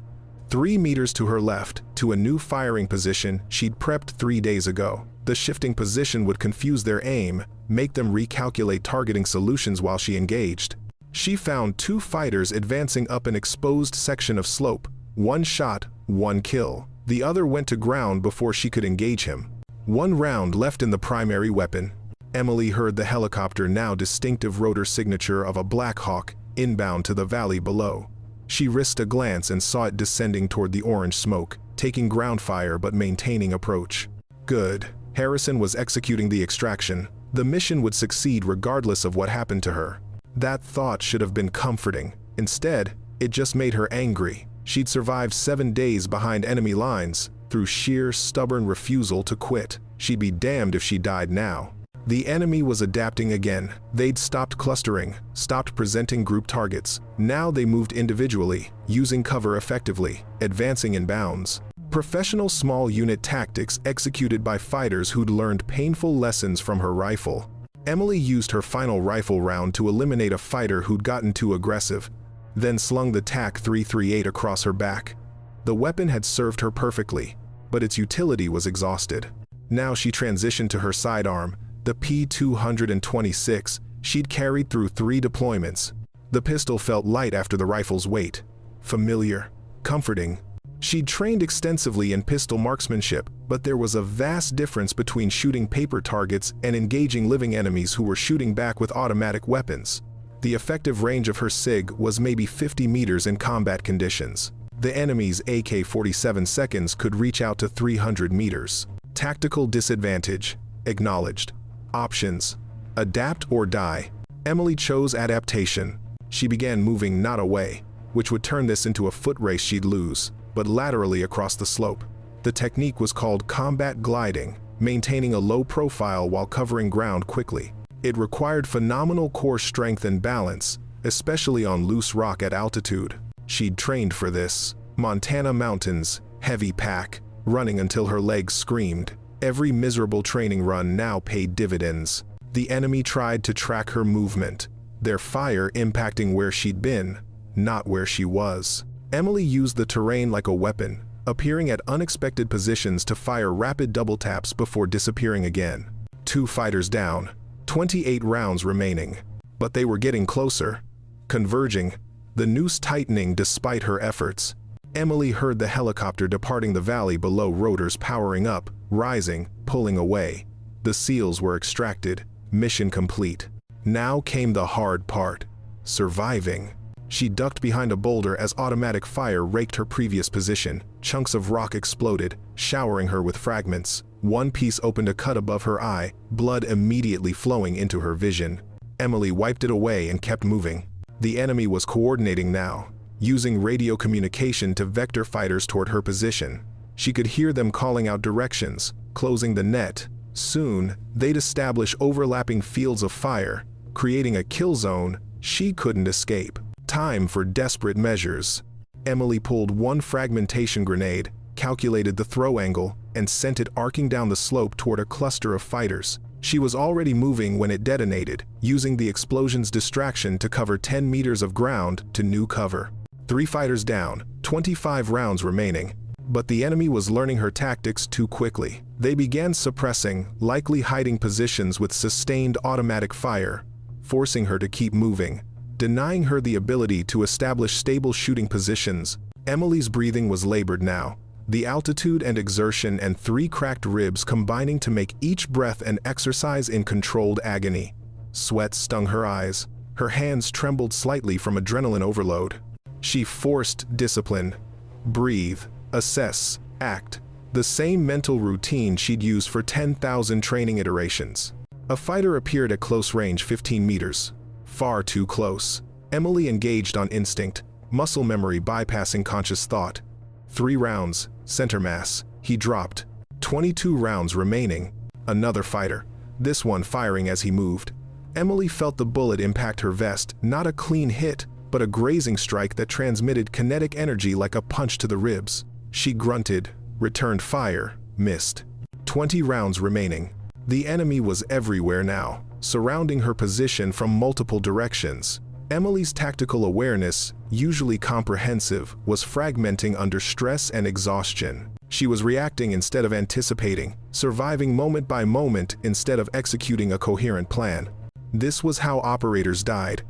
3 meters to her left, to a new firing position she'd prepped 3 days ago. The shifting position would confuse their aim, make them recalculate targeting solutions while she engaged. She found 2 fighters advancing up an exposed section of slope. 1 shot, 1 kill. The other went to ground before she could engage him. 1 round left in the primary weapon. Emily heard the helicopter now distinctive rotor signature of a Black Hawk inbound to the valley below. She risked a glance and saw it descending toward the orange smoke, taking ground fire but maintaining approach. Good. Harrison was executing the extraction. The mission would succeed regardless of what happened to her. That thought should have been comforting. Instead, it just made her angry. She'd survived 7 days behind enemy lines through sheer, stubborn refusal to quit. She'd be damned if she died now. The enemy was adapting again. They'd stopped clustering, stopped presenting group targets. Now they moved individually, using cover effectively, advancing in bounds. Professional small unit tactics executed by fighters who'd learned painful lessons from her rifle. Emily used her final rifle round to eliminate a fighter who'd gotten too aggressive, then slung the TAC 338 across her back. The weapon had served her perfectly, but its utility was exhausted. Now she transitioned to her sidearm, the P-226 she'd carried through 3 deployments. The pistol felt light after the rifle's weight. Familiar, comforting. She'd trained extensively in pistol marksmanship, but there was a vast difference between shooting paper targets and engaging living enemies who were shooting back with automatic weapons. The effective range of her SIG was maybe 50 meters in combat conditions. The enemy's AK-47 seconds could reach out to 300 meters. Tactical disadvantage. Acknowledged. Options. Adapt or die. Emily chose adaptation. She began moving not away, which would turn this into a foot race she'd lose, but laterally across the slope. The technique was called combat gliding, maintaining a low profile while covering ground quickly. It required phenomenal core strength and balance, especially on loose rock at altitude. She'd trained for this. Montana mountains, heavy pack, running until her legs screamed. Every miserable training run now paid dividends. The enemy tried to track her movement, their fire impacting where she'd been, not where she was. Emily used the terrain like a weapon, appearing at unexpected positions to fire rapid double taps before disappearing again. 2 fighters down, 28 rounds remaining. But they were getting closer, converging, the noose tightening despite her efforts. Emily heard the helicopter departing the valley below, rotors powering up, rising, pulling away. The SEALs were extracted, mission complete. Now came the hard part, surviving. She ducked behind a boulder as automatic fire raked her previous position. Chunks of rock exploded, showering her with fragments. One piece opened a cut above her eye, blood immediately flowing into her vision. Emily wiped it away and kept moving. The enemy was coordinating now, using radio communication to vector fighters toward her position. She could hear them calling out directions, closing the net. Soon, they'd establish overlapping fields of fire, creating a kill zone she couldn't escape. Time for desperate measures. Emily pulled one fragmentation grenade, calculated the throw angle, and sent it arcing down the slope toward a cluster of fighters. She was already moving when it detonated, using the explosion's distraction to cover 10 meters of ground to new cover. 3 fighters down, 25 rounds remaining. But the enemy was learning her tactics too quickly. They began suppressing, likely hiding positions with sustained automatic fire, forcing her to keep moving, denying her the ability to establish stable shooting positions. Emily's breathing was labored now, the altitude and exertion and 3 cracked ribs combining to make each breath an exercise in controlled agony. Sweat stung her eyes. Her hands trembled slightly from adrenaline overload. She forced discipline. Breathe, assess, act. The same mental routine she'd used for 10,000 training iterations. A fighter appeared at close range, 15 meters. Far too close. Emily engaged on instinct, muscle memory bypassing conscious thought. 3 rounds, center mass. He dropped. 22 rounds remaining. Another fighter, this one firing as he moved. Emily felt the bullet impact her vest, not a clean hit, but a grazing strike that transmitted kinetic energy like a punch to the ribs. She grunted, returned fire, missed. 20 rounds remaining. The enemy was everywhere now, surrounding her position from multiple directions. Emily's tactical awareness, usually comprehensive, was fragmenting under stress and exhaustion. She was reacting instead of anticipating, surviving moment by moment instead of executing a coherent plan. This was how operators died.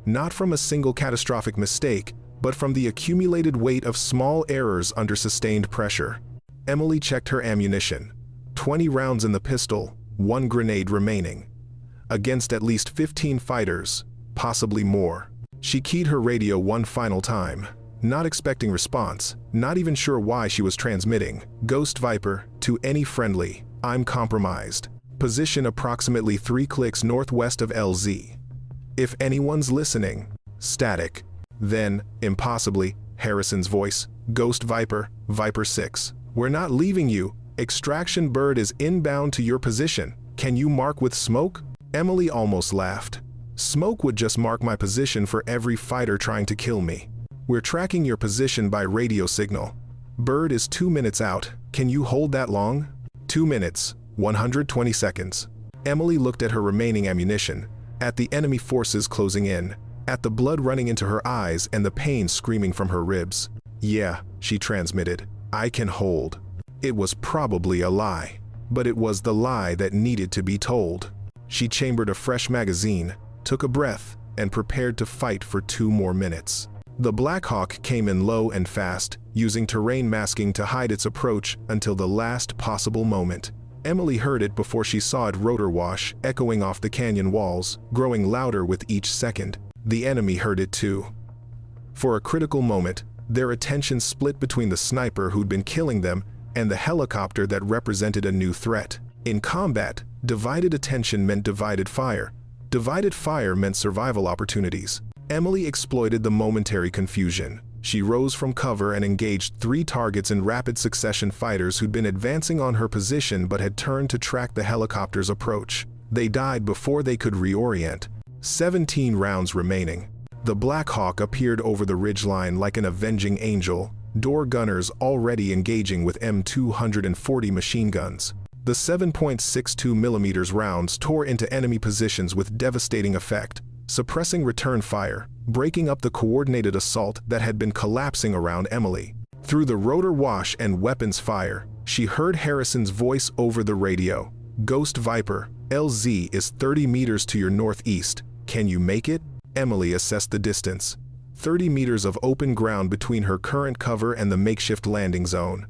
Not from a single catastrophic mistake, but from the accumulated weight of small errors under sustained pressure. Emily checked her ammunition. 20 rounds in the pistol, 1 grenade remaining. Against at least 15 fighters, possibly more. She keyed her radio one final time, not expecting response, not even sure why she was transmitting. Ghost Viper, to any friendly, I'm compromised. Position approximately 3 clicks northwest of LZ. If anyone's listening, static. Then, impossibly, Harrison's voice, Ghost Viper, Viper 6. We're not leaving you. Extraction bird is inbound to your position. Can you mark with smoke? Emily almost laughed. Smoke would just mark my position for every fighter trying to kill me. We're tracking your position by radio signal. Bird is 2 minutes out. Can you hold that long? 2 minutes, 120 seconds. Emily looked at her remaining ammunition, at the enemy forces closing in, at the blood running into her eyes and the pain screaming from her ribs. Yeah, she transmitted. I can hold. It was probably a lie, but it was the lie that needed to be told. She chambered a fresh magazine, took a breath, and prepared to fight for 2 more minutes. The Black Hawk came in low and fast, using terrain masking to hide its approach until the last possible moment. Emily heard it before she saw it rotor wash, echoing off the canyon walls, growing louder with each second. The enemy heard it too. For a critical moment, their attention split between the sniper who'd been killing them and the helicopter that represented a new threat. In combat, divided attention meant divided fire. Divided fire meant survival opportunities. Emily exploited the momentary confusion. She rose from cover and engaged 3 targets in rapid succession, fighters who'd been advancing on her position but had turned to track the helicopter's approach. They died before they could reorient. 17 rounds remaining. The Black Hawk appeared over the ridgeline like an avenging angel, door gunners already engaging with M240 machine guns. The 7.62mm rounds tore into enemy positions with devastating effect, suppressing return fire, breaking up the coordinated assault that had been collapsing around Emily. Through the rotor wash and weapons fire, she heard Harrison's voice over the radio. "Ghost Viper, LZ is 30 meters to your northeast. Can you make it?" Emily assessed the distance. 30 meters of open ground between her current cover and the makeshift landing zone.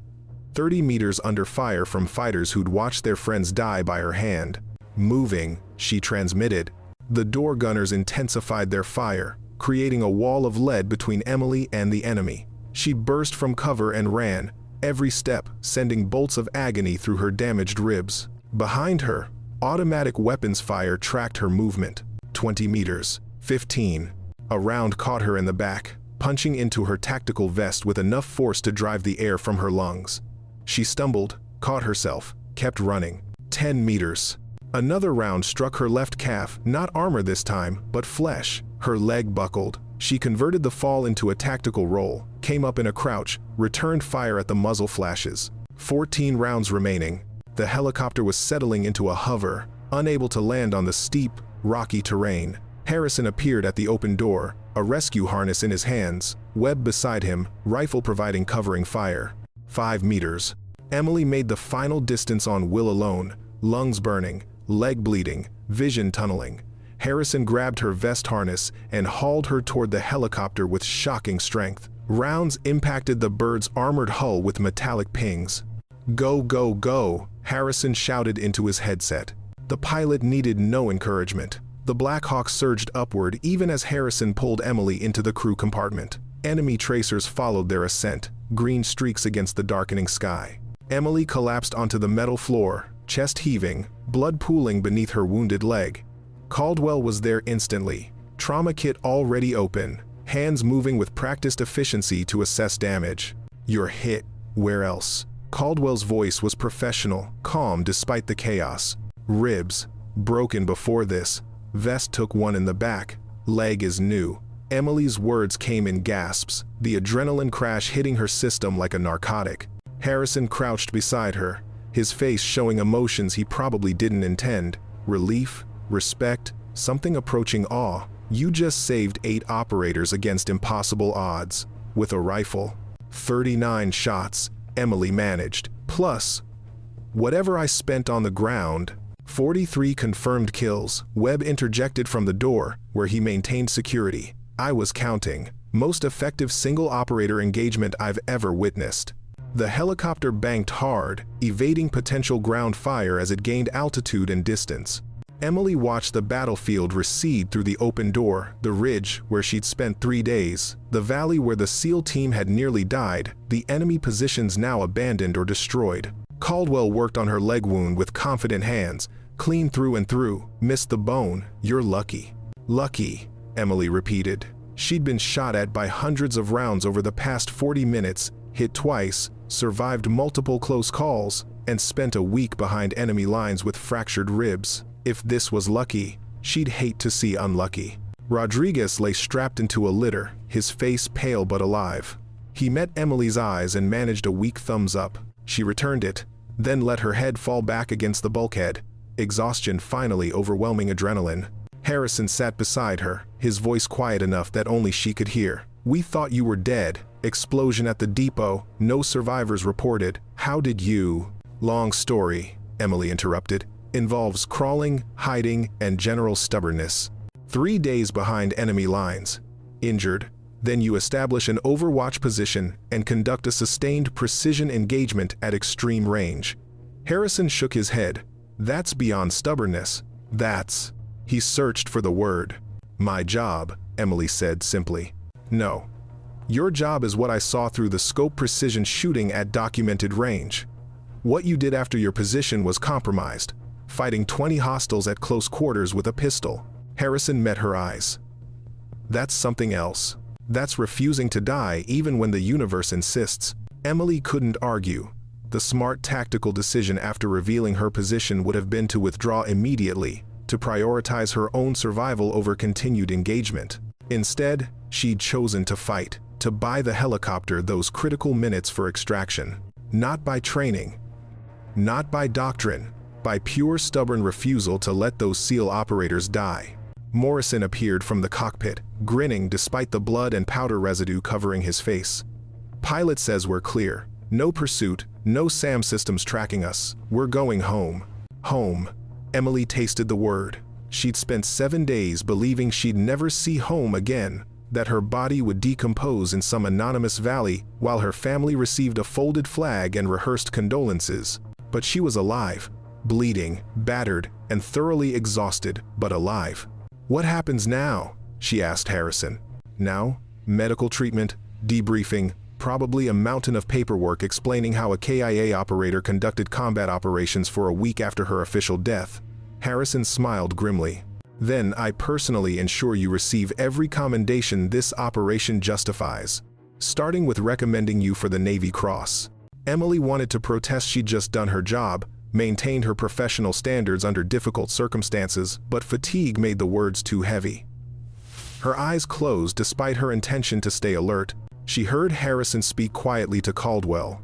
30 meters under fire from fighters who'd watched their friends die by her hand. "Moving," she transmitted. The door gunners intensified their fire, creating a wall of lead between Emily and the enemy. She burst from cover and ran, every step sending bolts of agony through her damaged ribs. Behind her, automatic weapons fire tracked her movement. 20 meters. 15. A round caught her in the back, punching into her tactical vest with enough force to drive the air from her lungs. She stumbled, caught herself, kept running. 10 meters. Another round struck her left calf, not armor this time, but flesh. Her leg buckled. She converted the fall into a tactical roll, came up in a crouch, returned fire at the muzzle flashes. 14 rounds remaining. The helicopter was settling into a hover, unable to land on the steep, rocky terrain. Harrison appeared at the open door, a rescue harness in his hands, Webb beside him, rifle providing covering fire. 5 meters. Emily made the final distance on will alone, lungs burning, leg bleeding, vision tunneling. Harrison grabbed her vest harness and hauled her toward the helicopter with shocking strength. Rounds impacted the bird's armored hull with metallic pings. "Go, go, go," Harrison shouted into his headset. The pilot needed no encouragement. The Black Hawk surged upward even as Harrison pulled Emily into the crew compartment. Enemy tracers followed their ascent, green streaks against the darkening sky. Emily collapsed onto the metal floor, chest heaving, blood pooling beneath her wounded leg. Caldwell was there instantly, trauma kit already open, hands moving with practiced efficiency to assess damage. "You're hit. Where else?" Caldwell's voice was professional, calm despite the chaos. "Ribs. Broken before this. Vest took one in the back. Leg is new." Emily's words came in gasps, the adrenaline crash hitting her system like a narcotic. Harrison crouched beside her, his face showing emotions he probably didn't intend. Relief, respect, something approaching awe. "You just saved 8 operators against impossible odds. With a rifle. 39 shots, Emily managed. Plus, whatever I spent on the ground." 43 confirmed kills, Webb interjected from the door, where he maintained security. "I was counting. Most effective single-operator engagement I've ever witnessed." The helicopter banked hard, evading potential ground fire as it gained altitude and distance. Emily watched the battlefield recede through the open door, the ridge where she'd spent 3 days, the valley where the SEAL team had nearly died, the enemy positions now abandoned or destroyed. Caldwell worked on her leg wound with confident hands, clean through and through. "Missed the bone. You're lucky." "Lucky," Emily repeated. She'd been shot at by hundreds of rounds over the past 40 minutes, hit twice, survived multiple close calls, and spent a week behind enemy lines with fractured ribs. If this was lucky, she'd hate to see unlucky. Rodriguez lay strapped into a litter, his face pale but alive. He met Emily's eyes and managed a weak thumbs up. She returned it, then let her head fall back against the bulkhead, exhaustion finally overwhelming adrenaline. Harrison sat beside her, his voice quiet enough that only she could hear. "We thought you were dead. Explosion at the depot, no survivors reported. How did you—" "Long story," Emily interrupted. "Involves crawling, hiding, and general stubbornness. 3 days behind enemy lines. Injured. Then you establish an overwatch position and conduct a sustained precision engagement at extreme range." Harrison shook his head. "That's beyond stubbornness. That's—" He searched for the word. "My job," Emily said simply. "No. Your job is what I saw through the scope precision shooting at documented range. What you did after your position was compromised, fighting 20 hostiles at close quarters with a pistol." Harrison met her eyes. "That's something else. That's refusing to die even when the universe insists." Emily couldn't argue. The smart tactical decision after revealing her position would have been to withdraw immediately, to prioritize her own survival over continued engagement. Instead, she'd chosen to fight, to buy the helicopter those critical minutes for extraction. Not by training, not by doctrine, by pure stubborn refusal to let those SEAL operators die. Morrison appeared from the cockpit, grinning despite the blood and powder residue covering his face. "Pilot says we're clear. No pursuit, no SAM systems tracking us. We're going home." Home. Emily tasted the word. She'd spent 7 days believing she'd never see home again, that her body would decompose in some anonymous valley while her family received a folded flag and rehearsed condolences. But she was alive, bleeding, battered, and thoroughly exhausted, but alive. "What happens now?" she asked Harrison. Now, medical treatment, debriefing, probably a mountain of paperwork explaining how a KIA operator conducted combat operations for a week after her official death. Harrison smiled grimly. "Then I personally ensure you receive every commendation this operation justifies, starting with recommending you for the Navy Cross." Emily wanted to protest she'd just done her job, maintained her professional standards under difficult circumstances, but fatigue made the words too heavy. Her eyes closed despite her intention to stay alert. She heard Harrison speak quietly to Caldwell.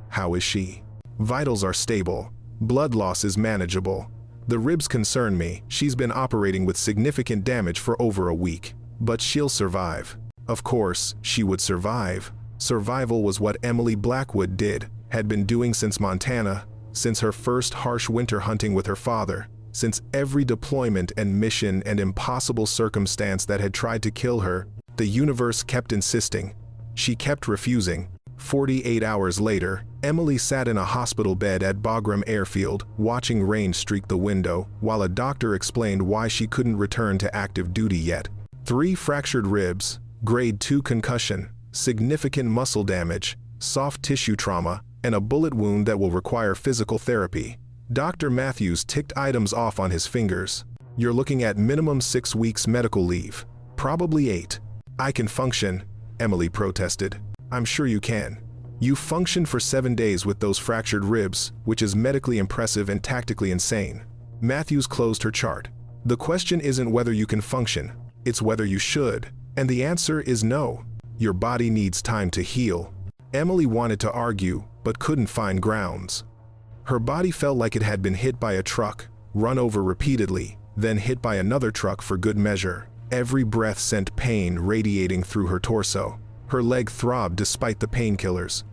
"How is she?" "Vitals are stable. Blood loss is manageable. The ribs concern me. She's been operating with significant damage for over a week. But she'll survive." Of course, she would survive. Survival was what Emily Blackwood did, had been doing since Montana, since her first harsh winter hunting with her father, since every deployment and mission and impossible circumstance that had tried to kill her. The universe kept insisting. She kept refusing. 48 hours later, Emily sat in a hospital bed at Bagram Airfield, watching rain streak the window, while a doctor explained why she couldn't return to active duty yet. 3 fractured ribs, grade 2 concussion, significant muscle damage, soft tissue trauma, and a bullet wound that will require physical therapy. Dr. Matthews ticked items off on his fingers. "You're looking at minimum 6 weeks medical leave. Probably 8. "I can function," Emily protested. "I'm sure you can. You functioned for 7 days with those fractured ribs, which is medically impressive and tactically insane." Matthews closed her chart. "The question isn't whether you can function, it's whether you should. And the answer is no. Your body needs time to heal." Emily wanted to argue, but couldn't find grounds. Her body felt like it had been hit by a truck, run over repeatedly, then hit by another truck for good measure. Every breath sent pain radiating through her torso. Her leg throbbed despite the painkillers.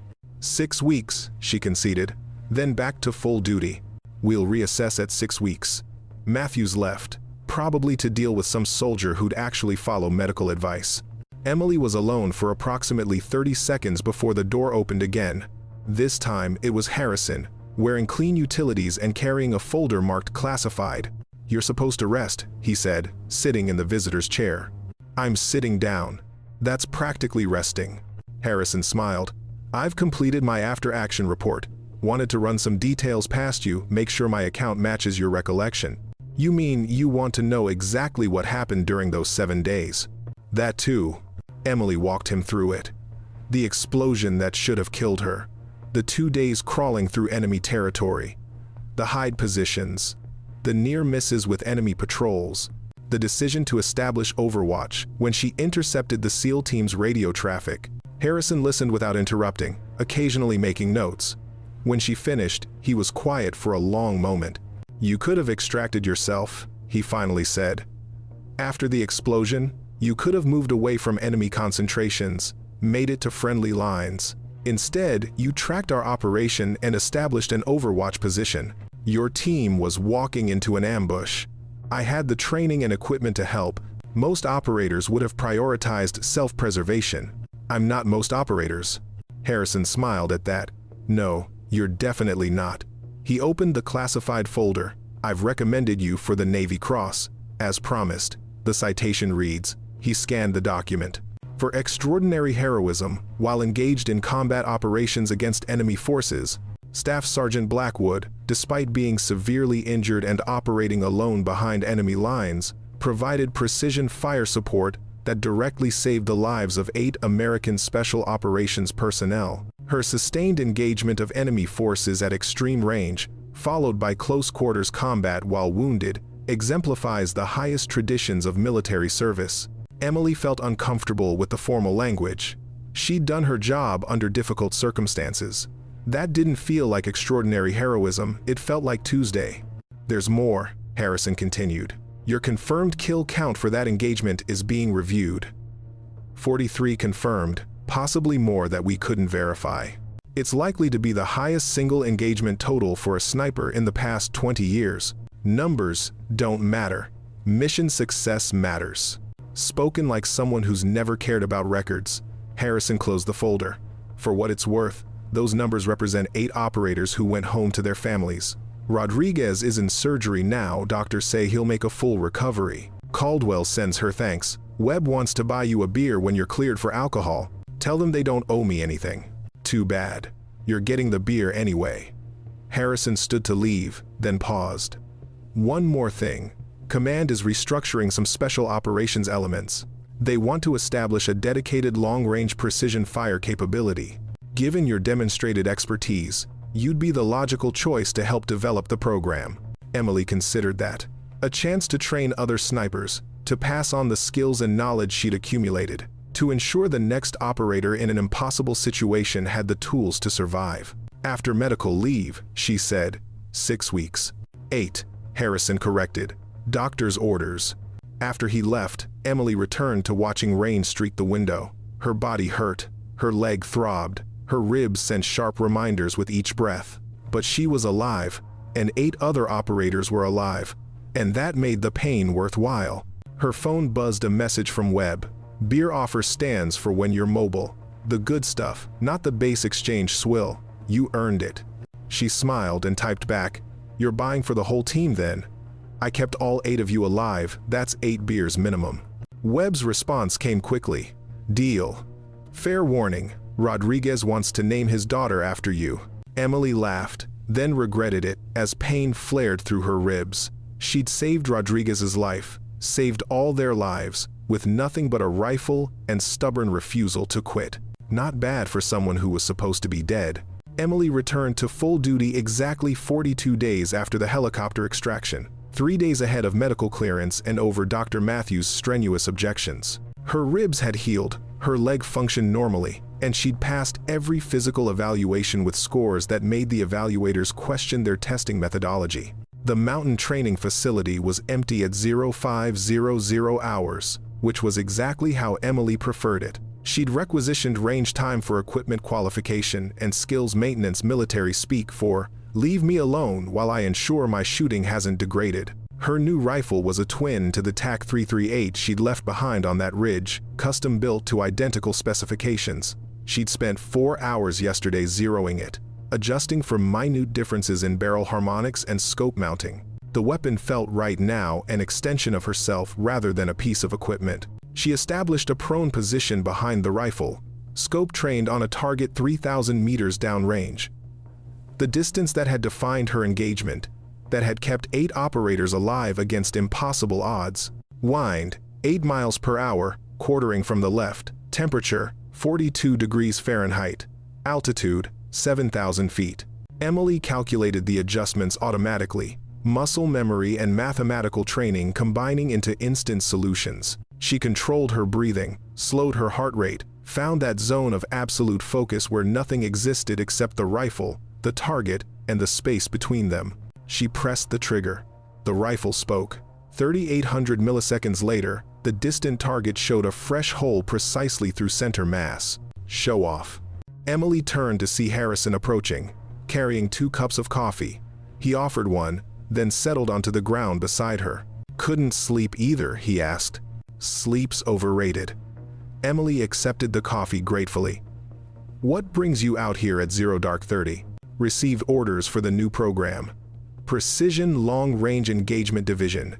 6 weeks, she conceded, then back to full duty. "We'll reassess at 6 weeks. Matthews left, probably to deal with some soldier who'd actually follow medical advice. Emily was alone for approximately 30 seconds before the door opened again. This time it was Harrison, wearing clean utilities and carrying a folder marked classified. "You're supposed to rest," he said, sitting in the visitor's chair. "I'm sitting down. That's practically resting." Harrison smiled. "I've completed my after-action report. Wanted to run some details past you, make sure my account matches your recollection." "You mean you want to know exactly what happened during those 7 days?" "That too." Emily walked him through it. The explosion that should have killed her. The 2 days crawling through enemy territory. The hide positions. The near misses with enemy patrols. The decision to establish overwatch when she intercepted the SEAL team's radio traffic. Harrison listened without interrupting, occasionally making notes. When she finished, he was quiet for a long moment. "You could have extracted yourself," he finally said. "After the explosion, you could have moved away from enemy concentrations, made it to friendly lines. Instead, you tracked our operation and established an overwatch position. Your team was walking into an ambush. I had the training and equipment to help. Most operators would have prioritized self-preservation. I'm not most operators." Harrison smiled at that. "No, you're definitely not." He opened the classified folder. "I've recommended you for the Navy Cross, as promised." The citation reads. He scanned the document. "For extraordinary heroism while engaged in combat operations against enemy forces, Staff Sergeant Blackwood, despite being severely injured and operating alone behind enemy lines, provided precision fire support that directly saved the lives of 8 American Special Operations personnel. Her sustained engagement of enemy forces at extreme range, followed by close quarters combat while wounded, exemplifies the highest traditions of military service. Emily felt uncomfortable with the formal language. She'd done her job under difficult circumstances. That didn't feel like extraordinary heroism, it felt like Tuesday. "There's more," Harrison continued. "Your confirmed kill count for that engagement is being reviewed. 43 confirmed, possibly more that we couldn't verify. It's likely to be the highest single engagement total for a sniper in the past 20 years. Numbers don't matter. Mission success matters." Spoken like someone who's never cared about records, Harrison closed the folder. For what it's worth, those numbers represent 8 operators who went home to their families. Rodriguez is in surgery now. Doctors say he'll make a full recovery. Caldwell sends her thanks. Webb wants to buy you a beer when you're cleared for alcohol. Tell them they don't owe me anything. Too bad. You're getting the beer anyway. Harrison stood to leave, then paused. One more thing. Command is restructuring some special operations elements. They want to establish a dedicated long-range precision fire capability. Given your demonstrated expertise, you'd be the logical choice to help develop the program. Emily considered that. A chance to train other snipers, to pass on the skills and knowledge she'd accumulated, to ensure the next operator in an impossible situation had the tools to survive. After medical leave, she said, 6 weeks. 8, Harrison corrected. Doctor's orders. After he left, Emily returned to watching rain streak the window. Her body hurt, her leg throbbed, her ribs sent sharp reminders with each breath. But she was alive, and 8 other operators were alive, and that made the pain worthwhile. Her phone buzzed a message from Webb. "Beer offer stands for when you're mobile. The good stuff, not the base exchange swill. You earned it." She smiled and typed back, "You're buying for the whole team then? I kept all 8 of you alive, that's 8 beers minimum." Webb's response came quickly. "Deal. Fair warning, Rodriguez wants to name his daughter after you." Emily laughed, then regretted it as pain flared through her ribs. She'd saved Rodriguez's life, saved all their lives, with nothing but a rifle and stubborn refusal to quit. Not bad for someone who was supposed to be dead. Emily returned to full duty exactly 42 days after the helicopter extraction, 3 days ahead of medical clearance and over Dr. Matthews' strenuous objections. Her ribs had healed, her leg functioned normally, and she'd passed every physical evaluation with scores that made the evaluators question their testing methodology. The mountain training facility was empty at 0500 hours, which was exactly how Emily preferred it. She'd requisitioned range time for equipment qualification and skills maintenance military speak for, "Leave me alone while I ensure my shooting hasn't degraded." Her new rifle was a twin to the TAC 338 she'd left behind on that ridge, custom built to identical specifications. She'd spent 4 hours yesterday zeroing it, adjusting for minute differences in barrel harmonics and scope mounting. The weapon felt right now an extension of herself rather than a piece of equipment. She established a prone position behind the rifle, scope trained on a target 3,000 meters downrange. The distance that had defined her engagement, that had kept 8 operators alive against impossible odds. Wind, 8 miles per hour, quartering from the left. Temperature, 42 degrees Fahrenheit. Altitude, 7,000 feet. Emily calculated the adjustments automatically, muscle memory and mathematical training combining into instant solutions. She controlled her breathing, slowed her heart rate, found that zone of absolute focus where nothing existed except the rifle, the target, and the space between them. She pressed the trigger. The rifle spoke. 3,800 milliseconds later, the distant target showed a fresh hole precisely through center mass. Show off. Emily turned to see Harrison approaching, carrying 2 cups of coffee. He offered one, then settled onto the ground beside her. "Couldn't sleep either?" he asked. "Sleep's overrated." Emily accepted the coffee gratefully. "What brings you out here at 0:30? Received orders for the new program. Precision Long-Range Engagement Division.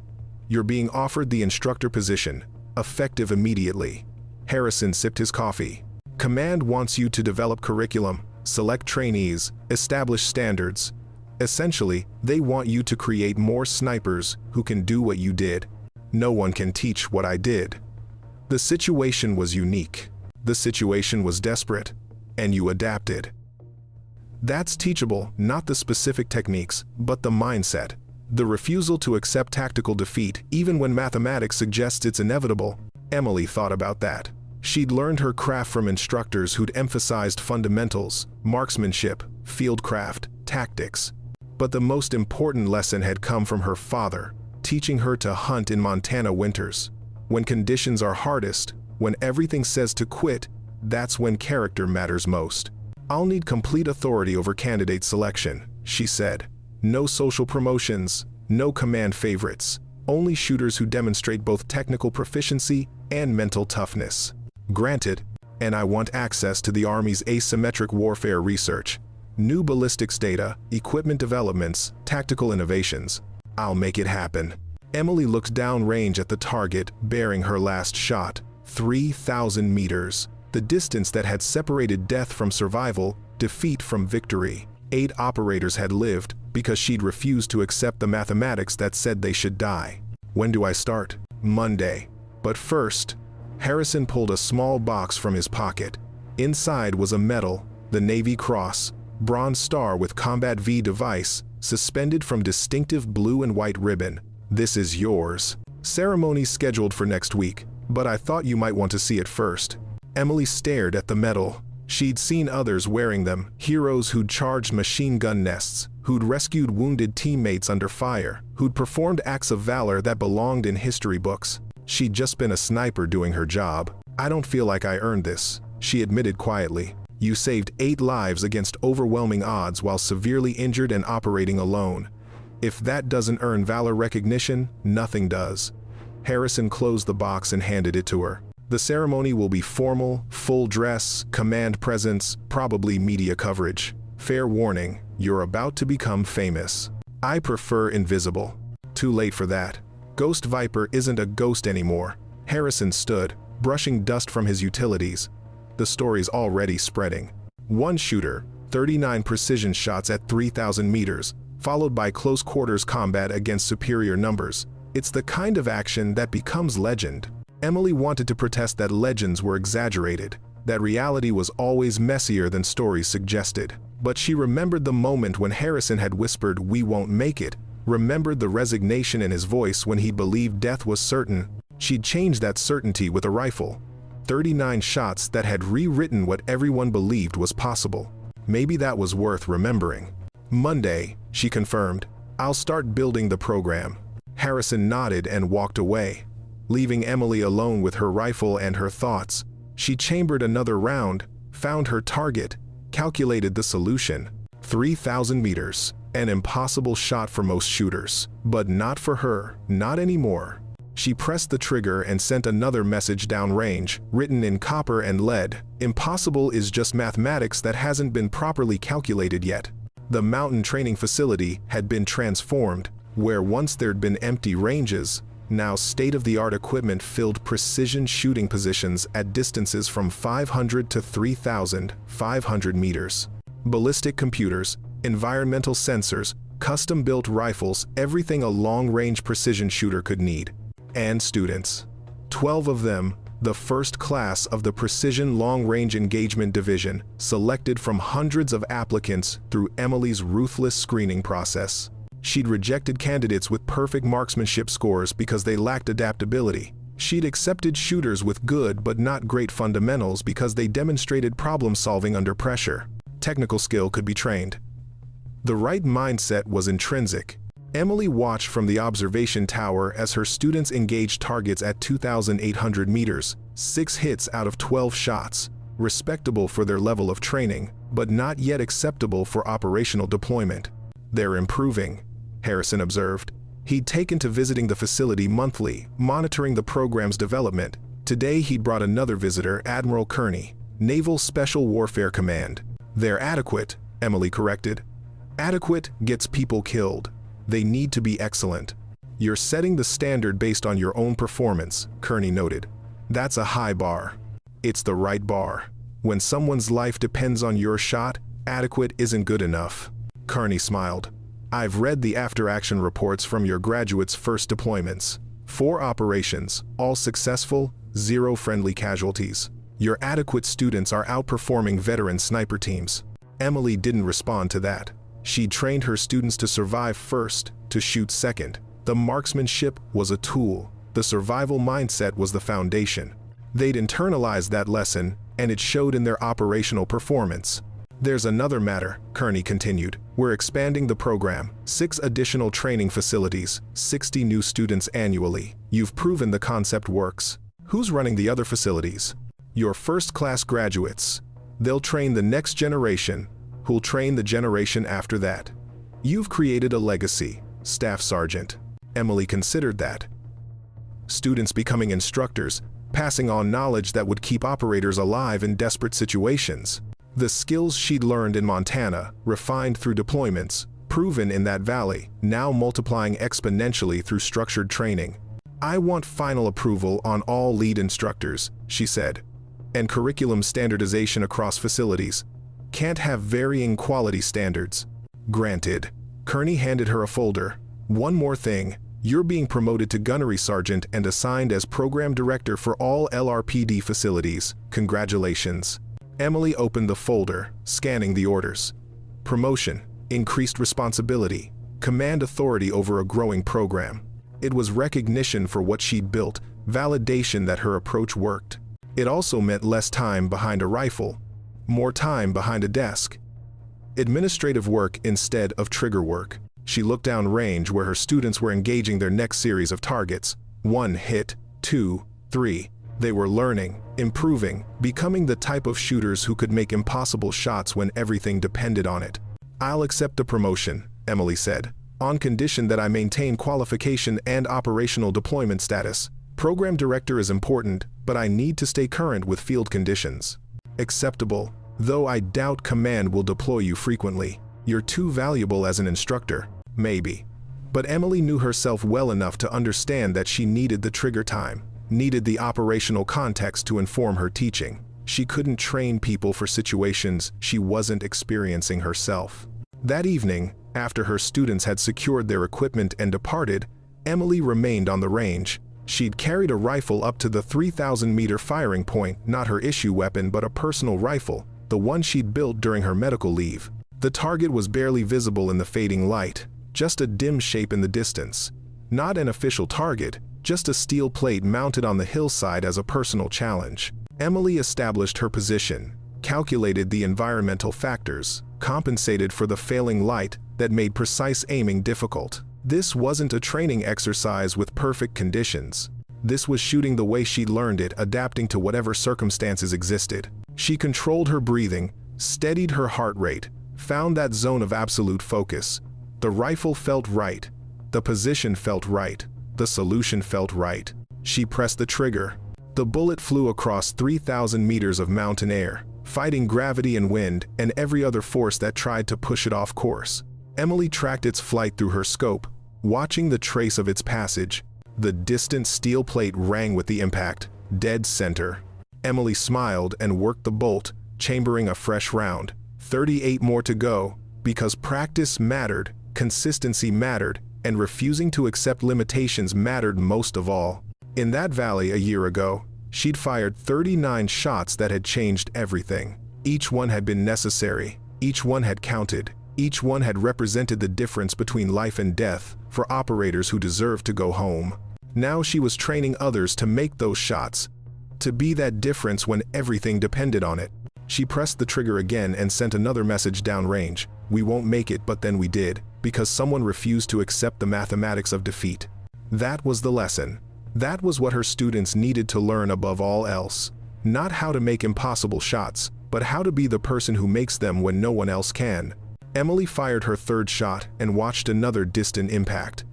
You're being offered the instructor position, effective immediately." Harrison sipped his coffee. "Command wants you to develop curriculum, select trainees, establish standards. Essentially, they want you to create more snipers who can do what you did. No one can teach what I did." The situation was unique. The situation was desperate, and you adapted. That's teachable, not the specific techniques, but the mindset. The refusal to accept tactical defeat, even when mathematics suggests it's inevitable. Emily thought about that. She'd learned her craft from instructors who'd emphasized fundamentals, marksmanship, fieldcraft, tactics. But the most important lesson had come from her father, teaching her to hunt in Montana winters. When conditions are hardest, when everything says to quit, that's when character matters most. "I'll need complete authority over candidate selection," she said. "No social promotions, no command favorites, only shooters who demonstrate both technical proficiency and mental toughness." "Granted, and I want access to the Army's asymmetric warfare research, new ballistics data, equipment developments, tactical innovations. I'll make it happen." Emily looked downrange at the target, bearing her last shot. 3,000 meters. The distance that had separated death from survival, defeat from victory. 8 operators had lived because she'd refused to accept the mathematics that said they should die. "When do I start?" "Monday. But first." Harrison pulled a small box from his pocket. Inside was a medal, the Navy Cross, bronze star with Combat V device, suspended from distinctive blue and white ribbon. "This is yours. Ceremony's scheduled for next week, but I thought you might want to see it first." Emily stared at the medal. She'd seen others wearing them, heroes who'd charged machine gun nests, who'd rescued wounded teammates under fire, who'd performed acts of valor that belonged in history books. She'd just been a sniper doing her job. "I don't feel like I earned this," she admitted quietly. "You saved 8 lives against overwhelming odds while severely injured and operating alone. If that doesn't earn valor recognition, nothing does." Harrison closed the box and handed it to her. "The ceremony will be formal, full dress, command presence, probably media coverage. Fair warning, you're about to become famous. I prefer invisible." "Too late for that. Ghost Viper isn't a ghost anymore." Harrison stood, brushing dust from his utilities. The story's already spreading. 1 shooter, 39 precision shots at 3,000 meters, followed by close quarters combat against superior numbers. It's the kind of action that becomes legend. Emily wanted to protest that legends were exaggerated, that reality was always messier than stories suggested. But she remembered the moment when Harrison had whispered, "We won't make it," remembered the resignation in his voice when he believed death was certain. She'd changed that certainty with a rifle. 39 shots that had rewritten what everyone believed was possible. Maybe that was worth remembering. "Monday," she confirmed. "I'll start building the program." Harrison nodded and walked away, leaving Emily alone with her rifle and her thoughts. She chambered another round, found her target, calculated the solution. 3,000 meters. An impossible shot for most shooters. But not for her, not anymore. She pressed the trigger and sent another message downrange, written in copper and lead. "Impossible is just mathematics that hasn't been properly calculated yet." The mountain training facility had been transformed, where once there'd been empty ranges, now state-of-the-art equipment filled precision shooting positions at distances from 500 to 3,500 meters. Ballistic computers, environmental sensors, custom-built rifles, everything a long-range precision shooter could need. And students. 12 of them, the first class of the Precision Long-Range Engagement Division, selected from hundreds of applicants through Emily's ruthless screening process. She'd rejected candidates with perfect marksmanship scores because they lacked adaptability. She'd accepted shooters with good but not great fundamentals because they demonstrated problem-solving under pressure. Technical skill could be trained. The right mindset was intrinsic. Emily watched from the observation tower as her students engaged targets at 2,800 meters, 6 hits out of 12 shots, respectable for their level of training, but not yet acceptable for operational deployment. "They're improving," Harrison observed. He'd taken to visiting the facility monthly, monitoring the program's development. Today he'd brought another visitor, Admiral Kearney, Naval Special Warfare Command. "They're adequate," Emily corrected. "Adequate gets people killed. They need to be excellent." "You're setting the standard based on your own performance," Kearney noted. "That's a high bar." "It's the right bar. When someone's life depends on your shot, adequate isn't good enough." Kearney smiled. "I've read the after-action reports from your graduates' first deployments. 4 operations, all successful, 0 friendly casualties. Your adequate students are outperforming veteran sniper teams." Emily didn't respond to that. She trained her students to survive first, to shoot second. The marksmanship was a tool. The survival mindset was the foundation. They'd internalized that lesson, and it showed in their operational performance. There's another matter, Kearney continued. We're expanding the program, 6 additional training facilities, 60 new students annually. You've proven the concept works. Who's running the other facilities? Your first-class graduates. They'll train the next generation, who'll train the generation after that. You've created a legacy, Staff Sergeant. Emily considered that. Students becoming instructors, passing on knowledge that would keep operators alive in desperate situations. The skills she'd learned in Montana, refined through deployments, proven in that valley, now multiplying exponentially through structured training. I want final approval on all lead instructors, she said, and curriculum standardization across facilities. Can't have varying quality standards. Granted. Kearney handed her a folder. One more thing. You're being promoted to gunnery sergeant and assigned as program director for all LRPD facilities. Congratulations. Emily opened the folder, scanning the orders. Promotion, increased responsibility, command authority over a growing program. It was recognition for what she'd built, validation that her approach worked. It also meant less time behind a rifle, more time behind a desk. Administrative work instead of trigger work. She looked down range where her students were engaging their next series of targets. 1 hit, 2, 3. They were learning, improving, becoming the type of shooters who could make impossible shots when everything depended on it. I'll accept the promotion, Emily said, on condition that I maintain qualification and operational deployment status. Program director is important, but I need to stay current with field conditions. Acceptable, though I doubt command will deploy you frequently. You're too valuable as an instructor. Maybe. But Emily knew herself well enough to understand that she needed the trigger time, needed the operational context to inform her teaching. She couldn't train people for situations she wasn't experiencing herself. That evening, after her students had secured their equipment and departed, Emily remained on the range. She'd carried a rifle up to the 3,000-meter firing point, not her issue weapon but a personal rifle, the one she'd built during her medical leave. The target was barely visible in the fading light, just a dim shape in the distance. Not an official target, just a steel plate mounted on the hillside as a personal challenge. Emily established her position, calculated the environmental factors, compensated for the failing light that made precise aiming difficult. This wasn't a training exercise with perfect conditions. This was shooting the way she'd learned it, adapting to whatever circumstances existed. She controlled her breathing, steadied her heart rate, found that zone of absolute focus. The rifle felt right. The position felt right. The solution felt right. She pressed the trigger. The bullet flew across 3,000 meters of mountain air, fighting gravity and wind and every other force that tried to push it off course. Emily tracked its flight through her scope, watching the trace of its passage. The distant steel plate rang with the impact, dead center. Emily smiled and worked the bolt, chambering a fresh round. 38 more to go, because practice mattered, consistency mattered, and refusing to accept limitations mattered most of all. In that valley a year ago, she'd fired 39 shots that had changed everything. Each one had been necessary, each one had counted, each one had represented the difference between life and death for operators who deserved to go home. Now she was training others to make those shots, to be that difference when everything depended on it. She pressed the trigger again and sent another message downrange. We won't make it, but then we did, because someone refused to accept the mathematics of defeat. That was the lesson. That was what her students needed to learn above all else. Not how to make impossible shots, but how to be the person who makes them when no one else can. Emily fired her third shot and watched another distant impact.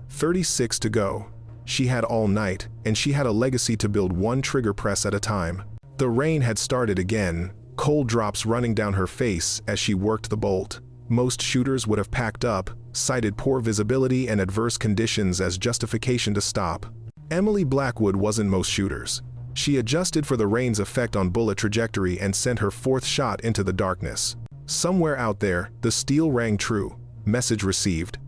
36 to go. She had all night, and she had a legacy to build one trigger press at a time. The rain had started again, cold drops running down her face as she worked the bolt. Most shooters would have packed up, cited poor visibility and adverse conditions as justification to stop. Emily Blackwood wasn't most shooters. She adjusted for the rain's effect on bullet trajectory and sent her fourth shot into the darkness. Somewhere out there, the steel rang true. Message received.